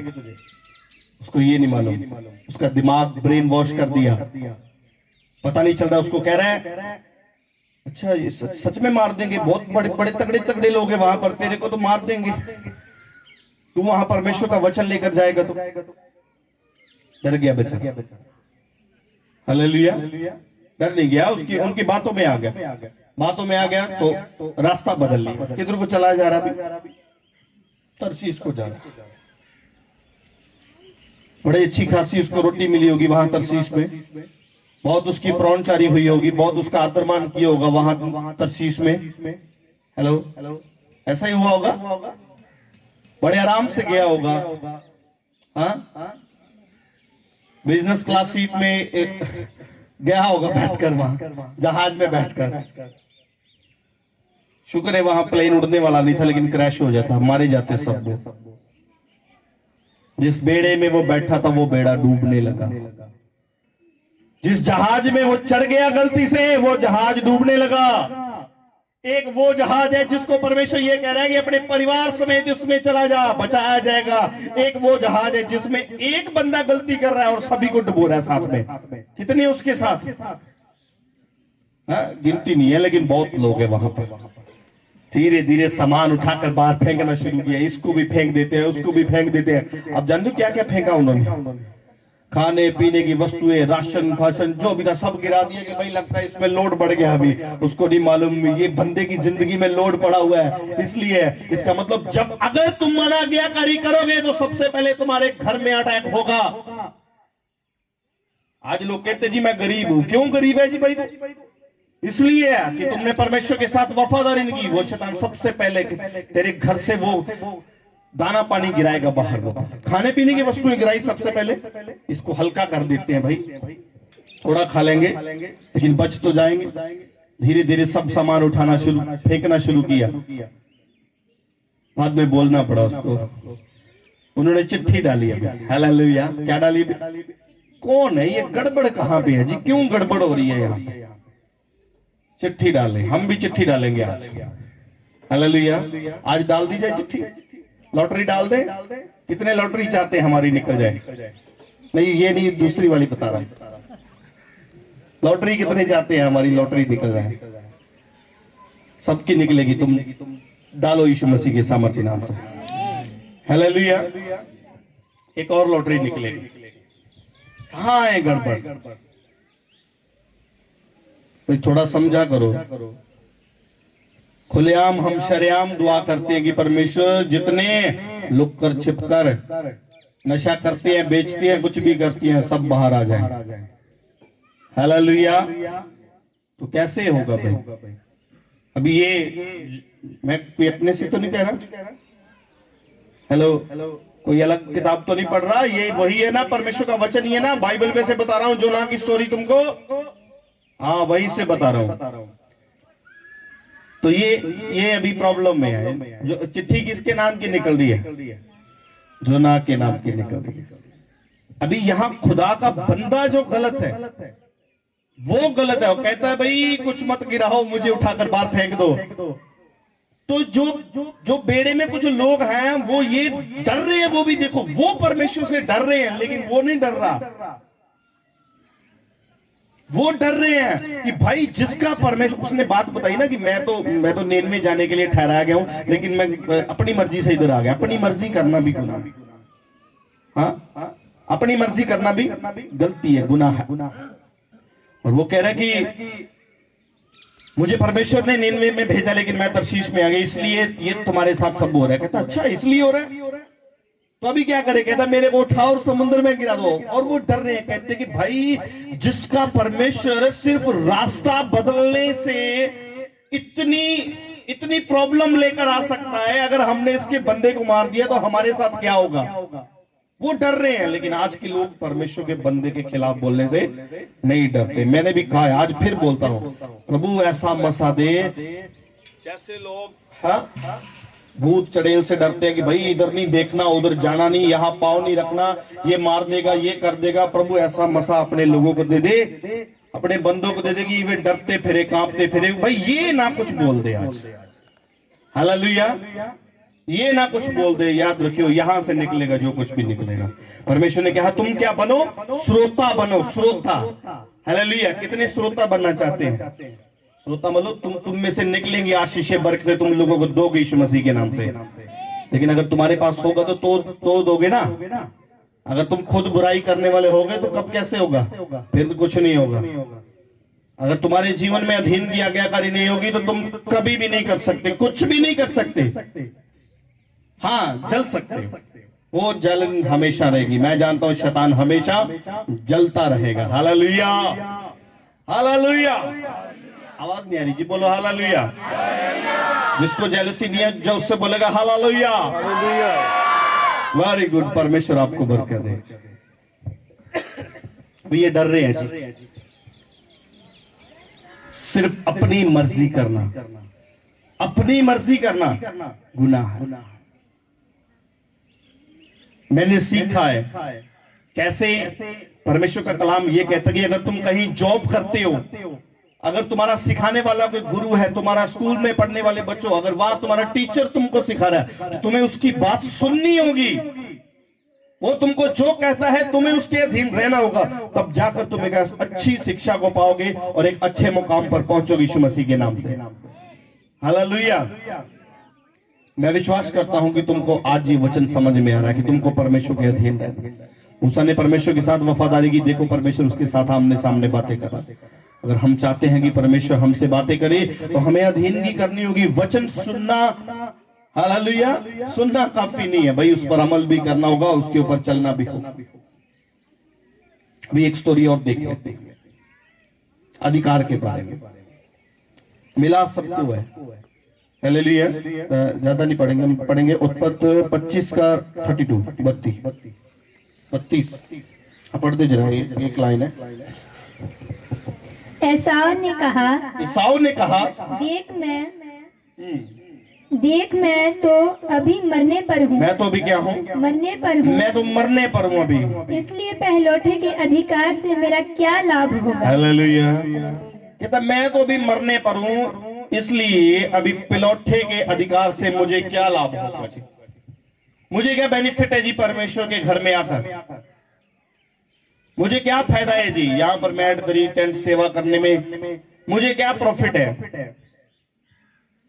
उसको ये नहीं मालूम, उसका दिमाग ब्रेन वॉश कर दिया, पता नहीं चल रहा। उसको कह रहा है अच्छा ये सच में मार देंगे, बहुत बड़े बड़े तगड़े तगड़े लोग हैं वहां पर, तेरे को तो मार देंगे। तू वहां परमेश्वर का वचन लेकर जाएगा तो डर गया बेचारा। हालेलुया, डर नहीं गया, उसकी उनकी बातों में आ गया, तो रास्ता बदल लिया। किधर को चला जा रहा? अभी तरसीस को जा रहा। बड़ी अच्छी खासी उसको रोटी मिली होगी वहां तरसीस में, बहुत उसकी प्रौनचारी हुई होगी, बहुत उसका आदरमान किया होगा वहां तरसीस में। हेलो, ऐसा ही हुआ होगा, बड़े आराम से गया होगा। हाँ, बिजनेस क्लास सीट में गया होगा बैठकर, वहां जहाज में बैठकर। शुक्र है वहां प्लेन उड़ने वाला नहीं था, लेकिन क्रैश हो जाता, मारे जाते सब लोग। जिस बेड़े में वो बैठा था वो बेड़ा डूबने लगा। जिस जहाज में वो चढ़ गया गलती से, वो जहाज डूबने लगा। एक वो जहाज है जिसको परमेश्वर ये कह रहा है कि अपने परिवार समेत उसमें चला जा, बचाया जाएगा। एक वो जहाज है जिसमें एक बंदा गलती कर रहा है और सभी को डुबो रहा है साथ में। कितने उसके साथ? गिनती नहीं है, लेकिन बहुत लोग हैं वहां पर। धीरे धीरे सामान उठाकर बाहर फेंकना शुरू किया। इसको भी फेंक देते हैं, उसको भी फेंक देते हैं। अब जानते हो क्या क्या फेंका उन्होंने? खाने पीने की वस्तुएं, राशन भाषण जो भी था सब गिरा दिया कि भाई लगता है इसमें लोड बढ़ गया। अभी उसको नहीं मालूम ये बंदे की जिंदगी में लोड पड़ा हुआ है, इसलिए। इसका मतलब जब अगर तुम मना कारी करोगे तो सबसे पहले तुम्हारे घर में अटैक होगा। आज लोग कहते जी मैं गरीब हूं। क्यों गरीब है जी भाई? इसलिए कि तुमने परमेश्वर के साथ वफादारी नहीं की। वो शैतान सबसे पहले तेरे घर से वो दाना पानी गिराएगा बाहर, वो खाने पीने की वस्तुएं गिराई सबसे पहले। इसको हल्का कर देते हैं भाई, थोड़ा खा लेंगे लेकिन बच तो जाएंगे। धीरे धीरे सब सामान उठाना शुरू, फेंकना शुरू किया। बाद में बोलना पड़ा उसको। उन्होंने चिट्ठी डाली अभी। हालेलुया, क्या डाली? कौन है ये? गड़बड़ कहां पे है जी? क्यों गड़बड़ हो रही है यहाँ पे? चिट्ठी डालें, हम भी चिट्ठी डालेंगे आज। हालेलुया, आज डाल दी जाए चिट्ठी। लॉटरी डाल दे। कितने लॉटरी चाहते हैं हमारी निकल जाए? नहीं, ये नहीं, दूसरी वाली बता रहा। लॉटरी कितने चाहते हैं हमारी लॉटरी निकल जाए? सबकी निकलेगी। तुम डालो यीशु मसीह के सामर्थ्य नाम से। हालेलुया, एक और लॉटरी निकलेगी। कहां है गड़बड़? तो थोड़ा समझा करो। खुलेआम हम शरेआम दुआ करते हैं कि परमेश्वर जितने लुक कर छिप कर नशा करते हैं, बेचते हैं, कुछ भी करती हैं, सब बाहर आ जाए। हालेलुया। तो कैसे होगा भाई? अभी ये मैं कोई अपने से तो नहीं कह रहा। हेलो, कोई अलग किताब तो नहीं पढ़ रहा। ये वही है ना, परमेश्वर का वचन ही है ना। बाइबल में से बता रहा हूं, जोना की स्टोरी तुमको। हाँ, वही से बता रहा हूं। तो ये अभी प्रॉब्लम में है। जो चिट्ठी किसके नाम की निकल रही है? जोना के नाम की निकल रही है। अभी यहाँ खुदा का बंदा जो गलत है वो गलत है। वो कहता है भाई कुछ मत गिराओ, मुझे उठाकर बाहर फेंक दो। तो जो बेड़े में कुछ लोग हैं वो ये डर रहे हैं। वो भी देखो, वो परमेश्वर से डर रहे हैं, लेकिन वो नहीं डर रहा। वो डर रहे हैं कि भाई जिसका परमेश्वर, उसने बात बताई ना कि मैं तो नींद में जाने के लिए ठहराया गया हूं, लेकिन मैं अपनी मर्जी से इधर आ गया। अपनी मर्जी करना भी गुनाह है। हाँ, अपनी मर्जी करना भी गलती है, गुनाह है। और वो कह रहा है कि मुझे परमेश्वर ने नींद में भेजा, लेकिन मैं तरशीश में आ गई, इसलिए ये तुम्हारे साथ सब हो रहा है। कहता अच्छा इसलिए हो रहा है, तो अभी क्या करे? कहता मेरे को उठाओ और समुद्र में गिरा दो। और वो डर रहे हैं, कहते कि भाई जिसका परमेश्वर सिर्फ रास्ता बदलने से इतनी प्रॉब्लम लेकर आ सकता है, अगर हमने इसके बंदे को मार दिया तो हमारे साथ क्या होगा? वो डर रहे हैं। लेकिन आज के लोग परमेश्वर के बंदे के खिलाफ बोलने से नहीं डरते। मैंने भी कहा है, आज फिर बोलता हूं, प्रभु ऐसा मसा दे जैसे लोग भूत चड़ेल से डरते हैं कि भाई इधर नहीं देखना, उधर जाना नहीं, यहाँ पाँव नहीं रखना, ये मार देगा, ये कर देगा। प्रभु ऐसा मसा अपने लोगों को दे दे, अपने बंदों को दे दे कि वे डरते फिरे, कांपते फिरे। भाई ये ना कुछ बोल दे आज, हालेलुया, ये ना कुछ बोल दे। याद रखियो, यहां से निकलेगा जो कुछ भी निकलेगा। परमेश्वर ने कहा तुम क्या बनो? श्रोता बनो, श्रोता। हालेलुया। कितने श्रोता बनना चाहते हैं? श्रोता मतलब तुम में से निकलेंगे आशीषें बरकते, तुम लोगों को दोगे यीशु मसीह के नाम से। लेकिन अगर तुम्हारे पास होगा तो दोगे ना। अगर तुम खुद बुराई करने वाले होगे तो कब कैसे होगा? फिर तो कुछ नहीं होगा। अगर तुम्हारे जीवन में अधीन की आज्ञाकारी नहीं होगी तो तुम कभी भी नहीं कर सकते, कुछ भी नहीं कर सकते। हाँ, जल सकते हो, वो जलन हमेशा रहेगी। मैं जानता हूं शैतान हमेशा जलता रहेगा। Hallelujah, hallelujah. आवाज नहीं आ रही जी, बोलो हालेलुया। जिसको जेलसी नहीं है जो उससे बोलेगा हालेलुया। वेरी गुड, परमेश्वर आपको बरकत दे। ये डर रहे हैं जी, सिर्फ अपनी मर्जी करना, अपनी मर्जी करना गुनाह है। मैंने सीखा है कैसे। परमेश्वर का कलाम ये कहता है कि अगर तुम कहीं जॉब करते हो, अगर तुम्हारा सिखाने वाला कोई गुरु है, तुम्हारा स्कूल में पढ़ने वाले बच्चों, अगर वहां तुम्हारा टीचर तुमको सिखा रहा है तो तुम्हें उसकी बात सुननी होगी। वो तुमको जो कहता है तुम्हें उसके अधीन रहना होगा, तब जाकर तुम एक अच्छी शिक्षा को पाओगे और एक अच्छे मुकाम पर पहुंचोगे यीशु मसीह के नाम से। हालेलुया। मैं विश्वास करता हूं कि तुमको आज ये वचन समझ में आ रहा है कि तुमको परमेश्वर के अधीन रहना है। मूसा ने परमेश्वर के साथ वफादारी की, देखो परमेश्वर उसके साथ आमने सामने बातें कर रहा है। अगर हम चाहते हैं कि परमेश्वर हमसे बातें करे तो हमें अधीनगी करनी होगी। वचन सुनना, हालेलुया, सुनना काफी नहीं है भाई, उस पर अमल भी करना होगा, उसके ऊपर चलना भी होगा। अभी एक स्टोरी और देख लेते हैं अधिकार के बारे में। मिला सबको है, हालेलुया। ज्यादा नहीं पढ़ेंगे, हम पढ़ेंगे उत्पत्ति 25 का 32 पढ़ दे जरा, एक लाइन है। एसाव ने कहा देख मैं तो अभी मरने पर हूँ। मैं तो अभी क्या हूँ? मरने पर हूँ। मैं तो मरने पर हूँ अभी, इसलिए पहलौठे के अधिकार से मेरा क्या लाभ होगा? हालेलुया। कहता मैं तो अभी मरने पर हूँ, इसलिए अभी पिलौठे के अधिकार से मुझे क्या लाभ होगा जी? मुझे क्या बेनिफिट है जी परमेश्वर के घर में आकर? मुझे क्या फायदा है जी यहाँ पर मैट दरी टेंट सेवा करने में? मुझे क्या प्रॉफिट है?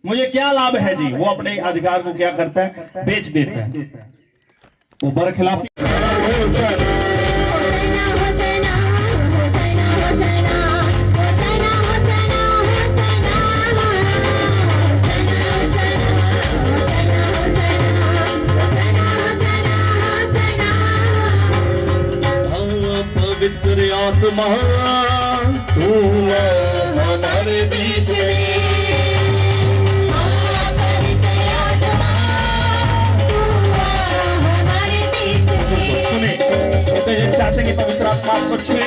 मुझे क्या लाभ है जी? वो अपने अधिकार को क्या करता है? बेच देता है। वो बरखिलाफी। पवित्र आत्मा तू हमारे बीच में, सुने तो ये चाहते कि पवित्र आत्मा आपको छुए।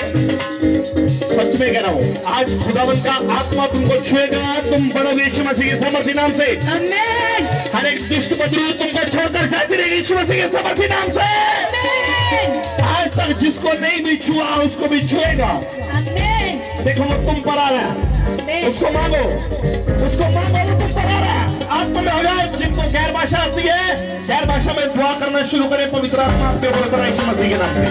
सच में कह रहा हूँ, आज खुदावंत का आत्मा तुमको छुएगा, तुम बढ़ोगे यीशु मसीह के सामर्थी नाम से। आमीन। हर एक दुष्ट बदरू तुमको छोड़कर जाती रहेगी यीशु मसीह के सामर्थी नाम से। आज तक जिसको नहीं भी छुआ उसको भी छुएगा। देखो वो तुम पर आ रहा है, उसको मांगो, उसको मांगो, वो तुम पर आ रहा है। आत्मा में हो जाए। जिनको गैर भाषा आती है, गैर भाषा में दुआ करना शुरू करें। पवित्र आत्मा आपके ऊपर उतरा यीशु मसीह के नाम से।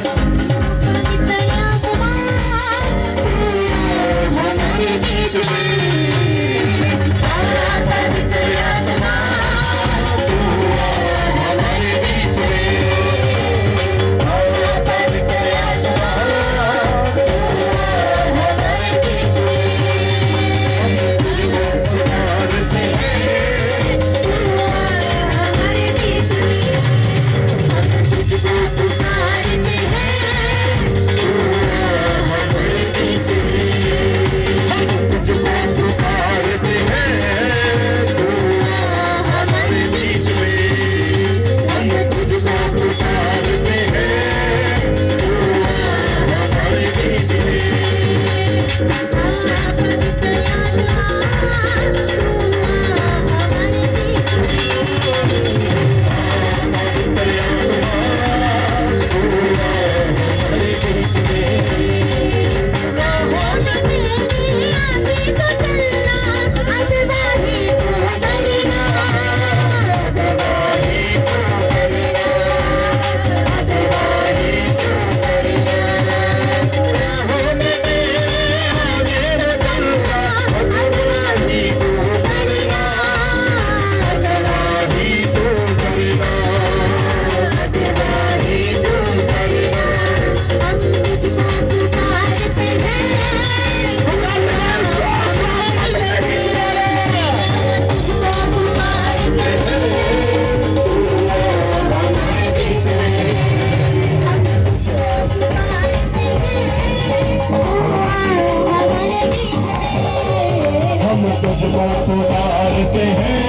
पुकारते हैं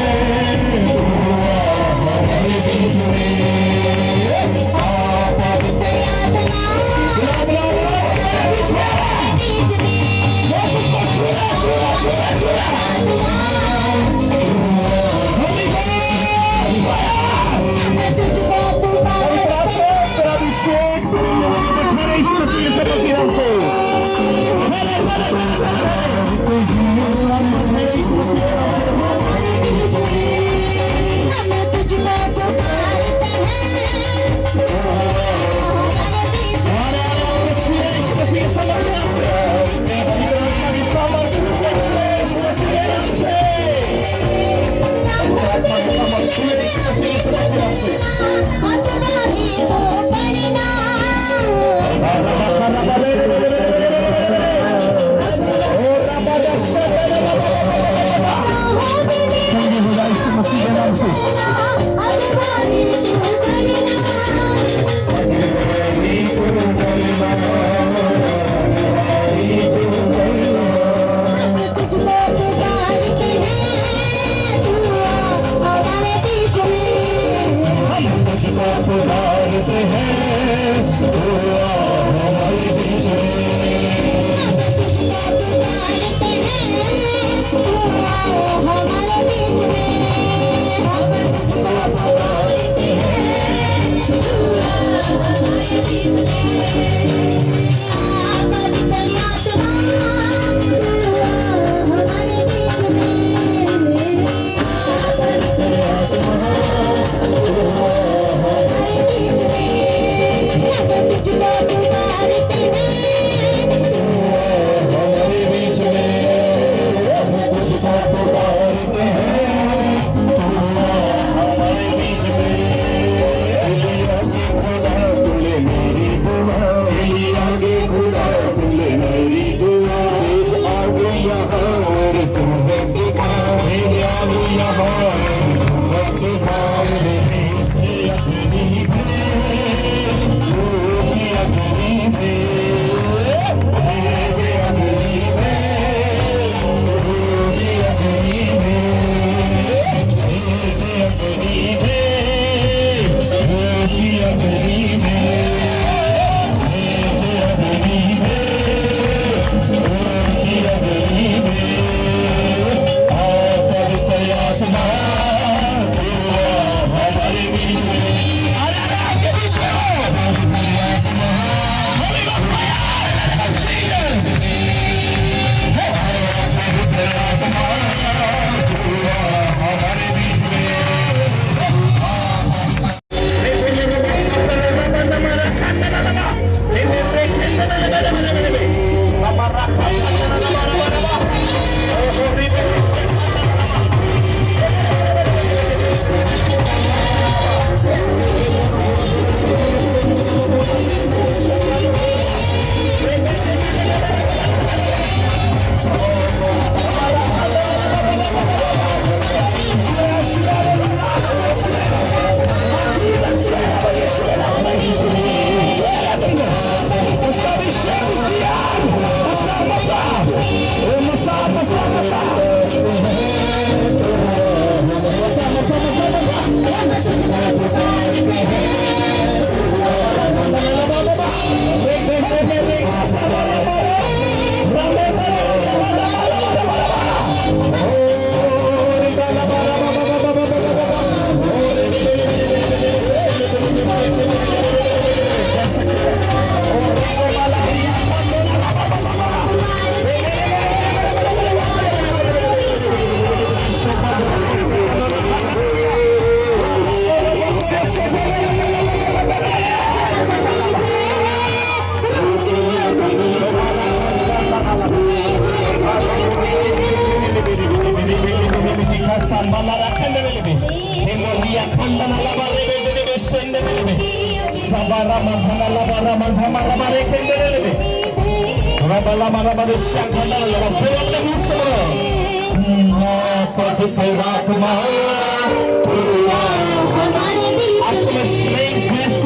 हमारे बीच में आप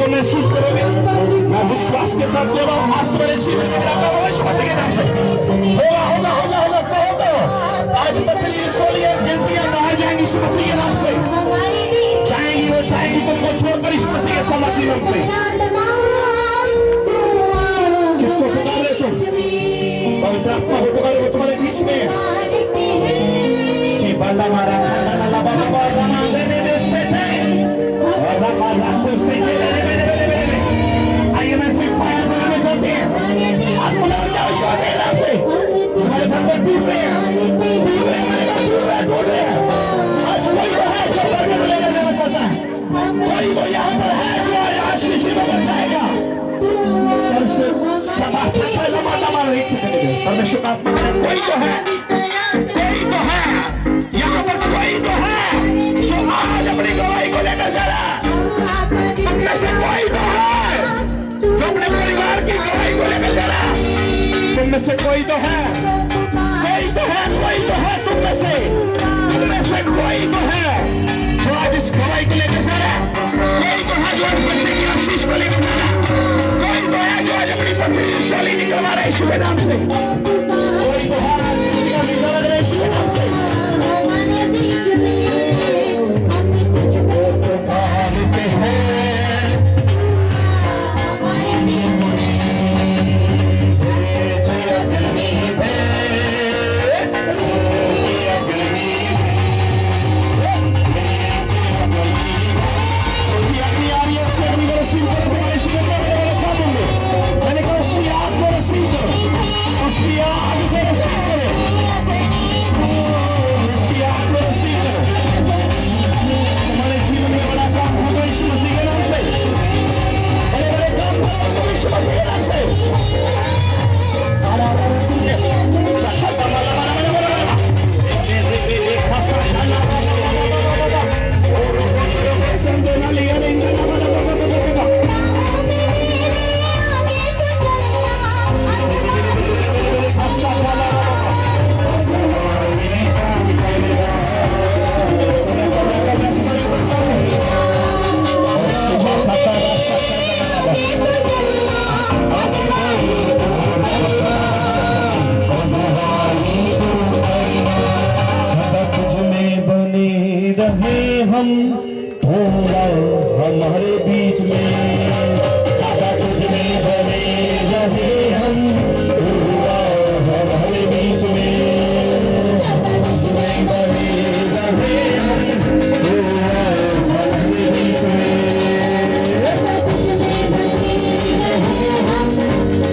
महसूस करोगे, मैं विश्वास के साथ बोल रहा हूँ, आज तुम्हारे जीवन में गिराता हुआ यीशु मसीह के नाम से होगा होगा होगा होगा, कहो तो आज बदली सोलिए यीशु मसीह के नाम से। चाहेंगी वो चाहेंगी तुमको छोड़कर यीशु मसीह के सामर्थ्य नाम से। किसको पुकार रहे तुम? पवित्र आत्मा को पुकारो वो तुम्हारे बीच में। शिवाला मारा ला बाबा रामा देने दे से थे और रामा राखो से के ले आइए मैं सिर्फ फायर बनाना चाहते हैं। आज बुला जाओ विश्वास के नाम से। हमारे भक्त टूट रहे हैं, टूट रहे हैं। आज कोई तो है जो बचने लेकर जाना चाहता है, कोई तो यहाँ पर है जो आज शिशि में बच जाएगा। परमेश्वर का आत्मा कोई तो है, कोई तो है यहाँ पर, कोई तो है जो आज अपनी गवाही को लेकर जा रहा है। तुम में से कोई तो है जो अपने परिवार की गवाही को लेकर जा रहा है। तुम में से कोई तो है, कोई तो है, कोई तो है तुम में से कोई तो है जो आज इस गवाही को लेकर जा रहा है। कोई तो है जो आज बच्चे की आशीष को लेकर जा रहा है। कोई तो है जो आज अपनी पत्नी शाली निकलवा रहा है यीशु के नाम से। कोई तो है आज किसी का वीजा लग रहा है यीशु के नाम से। हम थोड़ा हमारे बीच में सदा कुछ में बने रहे हम थोड़ा हमारे बीच में सदा कुछ में बने रहे हम थोड़ा हमारे बीच में सदा कुछ में बने रहे हम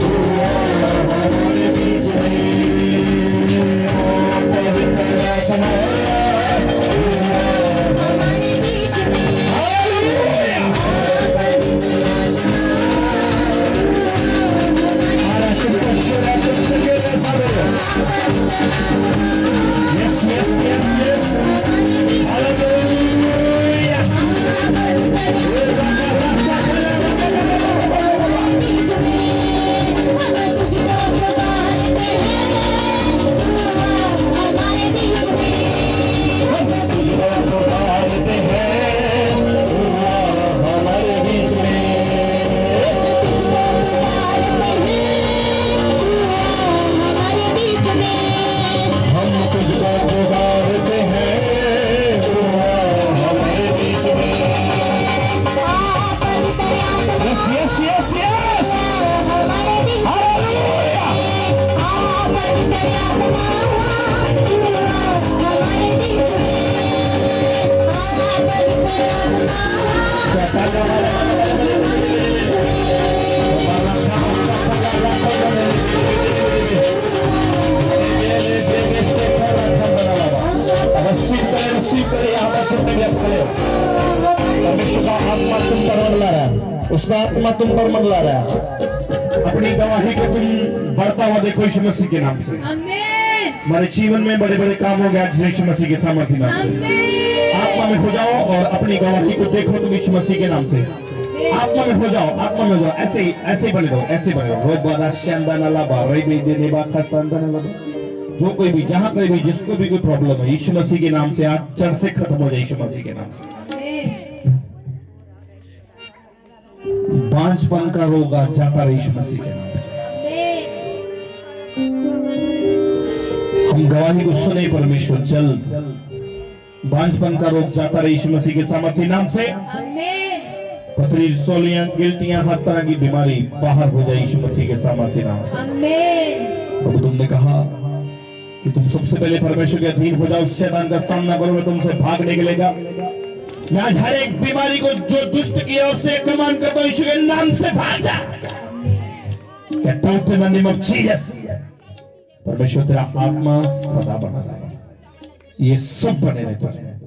थोड़ा हमारे बीच में पवित्र समय उसका आत्मा तुम पर मंडला रहा है। अपनी गवाही को तुम बढ़ता हुआ देखो यीशु मसीह के नाम से। हमारे जीवन में बड़े बड़े काम हो गए यीशु मसीह के सामर्थ्य नाम से। आत्मा में हो जाओ और अपनी गवाही को देखो तुम यीशु मसीह के नाम से। आत्मा में हो जाओ, आत्मा में हो जाओ, ऐसे ही बने रहो, ऐसे बने रहो। बहुत बड़ा शानदार लाभा रही भी देने बात शानदार लाभा। जो कोई भी जहां कोई भी जिसको भी कोई प्रॉब्लम है यीशु मसीह के नाम से आज जड़ से खत्म हो जाए यीशु मसीह के नाम से। बांझपन का रोग आज जाता रहे यीशु मसीह के नाम से। हम गवाही को सुने परमेश्वर जल्द बांझपन का रोग जाता रहे यीशु मसीह के सामर्थ्य नाम से। आमीन। पथरी, सोलियां, गिल्टियां, हर तरह की बीमारी बाहर हो जाए यीशु मसीह के सामर्थ्य नाम से। आमीन। प्रभु तुमने कहा कि तुम सबसे पहले परमेश्वर के अधीन हो जाओ, शैतान का सामना करो, मैं तुमसे भाग निकलेगा। मैं आज हर एक बीमारी को जो दुष्ट किया उससे कमांड करता हूं, यीशु के नाम से भाग जा। Get out in the name of Jesus। परमेश्वर तेरा आत्मा सदा बना रहे, ये सब बने रहे तुझमें,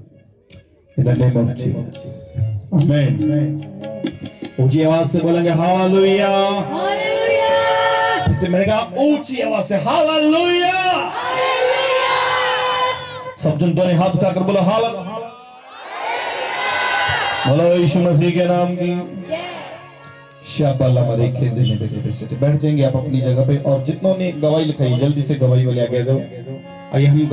in the name of Jesus। आमीन। ऊंची आवाज से बोलेंगे हालेलुया। हालेलुया। इससे मैंने कहा ऊंची आवाज से हालेलुया। हालेलुया। सब जनता ने हाथ उठाकर बोलो हालेलुया। बोलो यीशु मसीह के नाम की जय। शाबाला मरे खेदे ने बेटे बैठ जाएंगे आप अपनी जगह पे। और जितनों ने गवाही लिखाई जल्दी से गवाही वाले आगे आ जाओ। आइए हम गवाही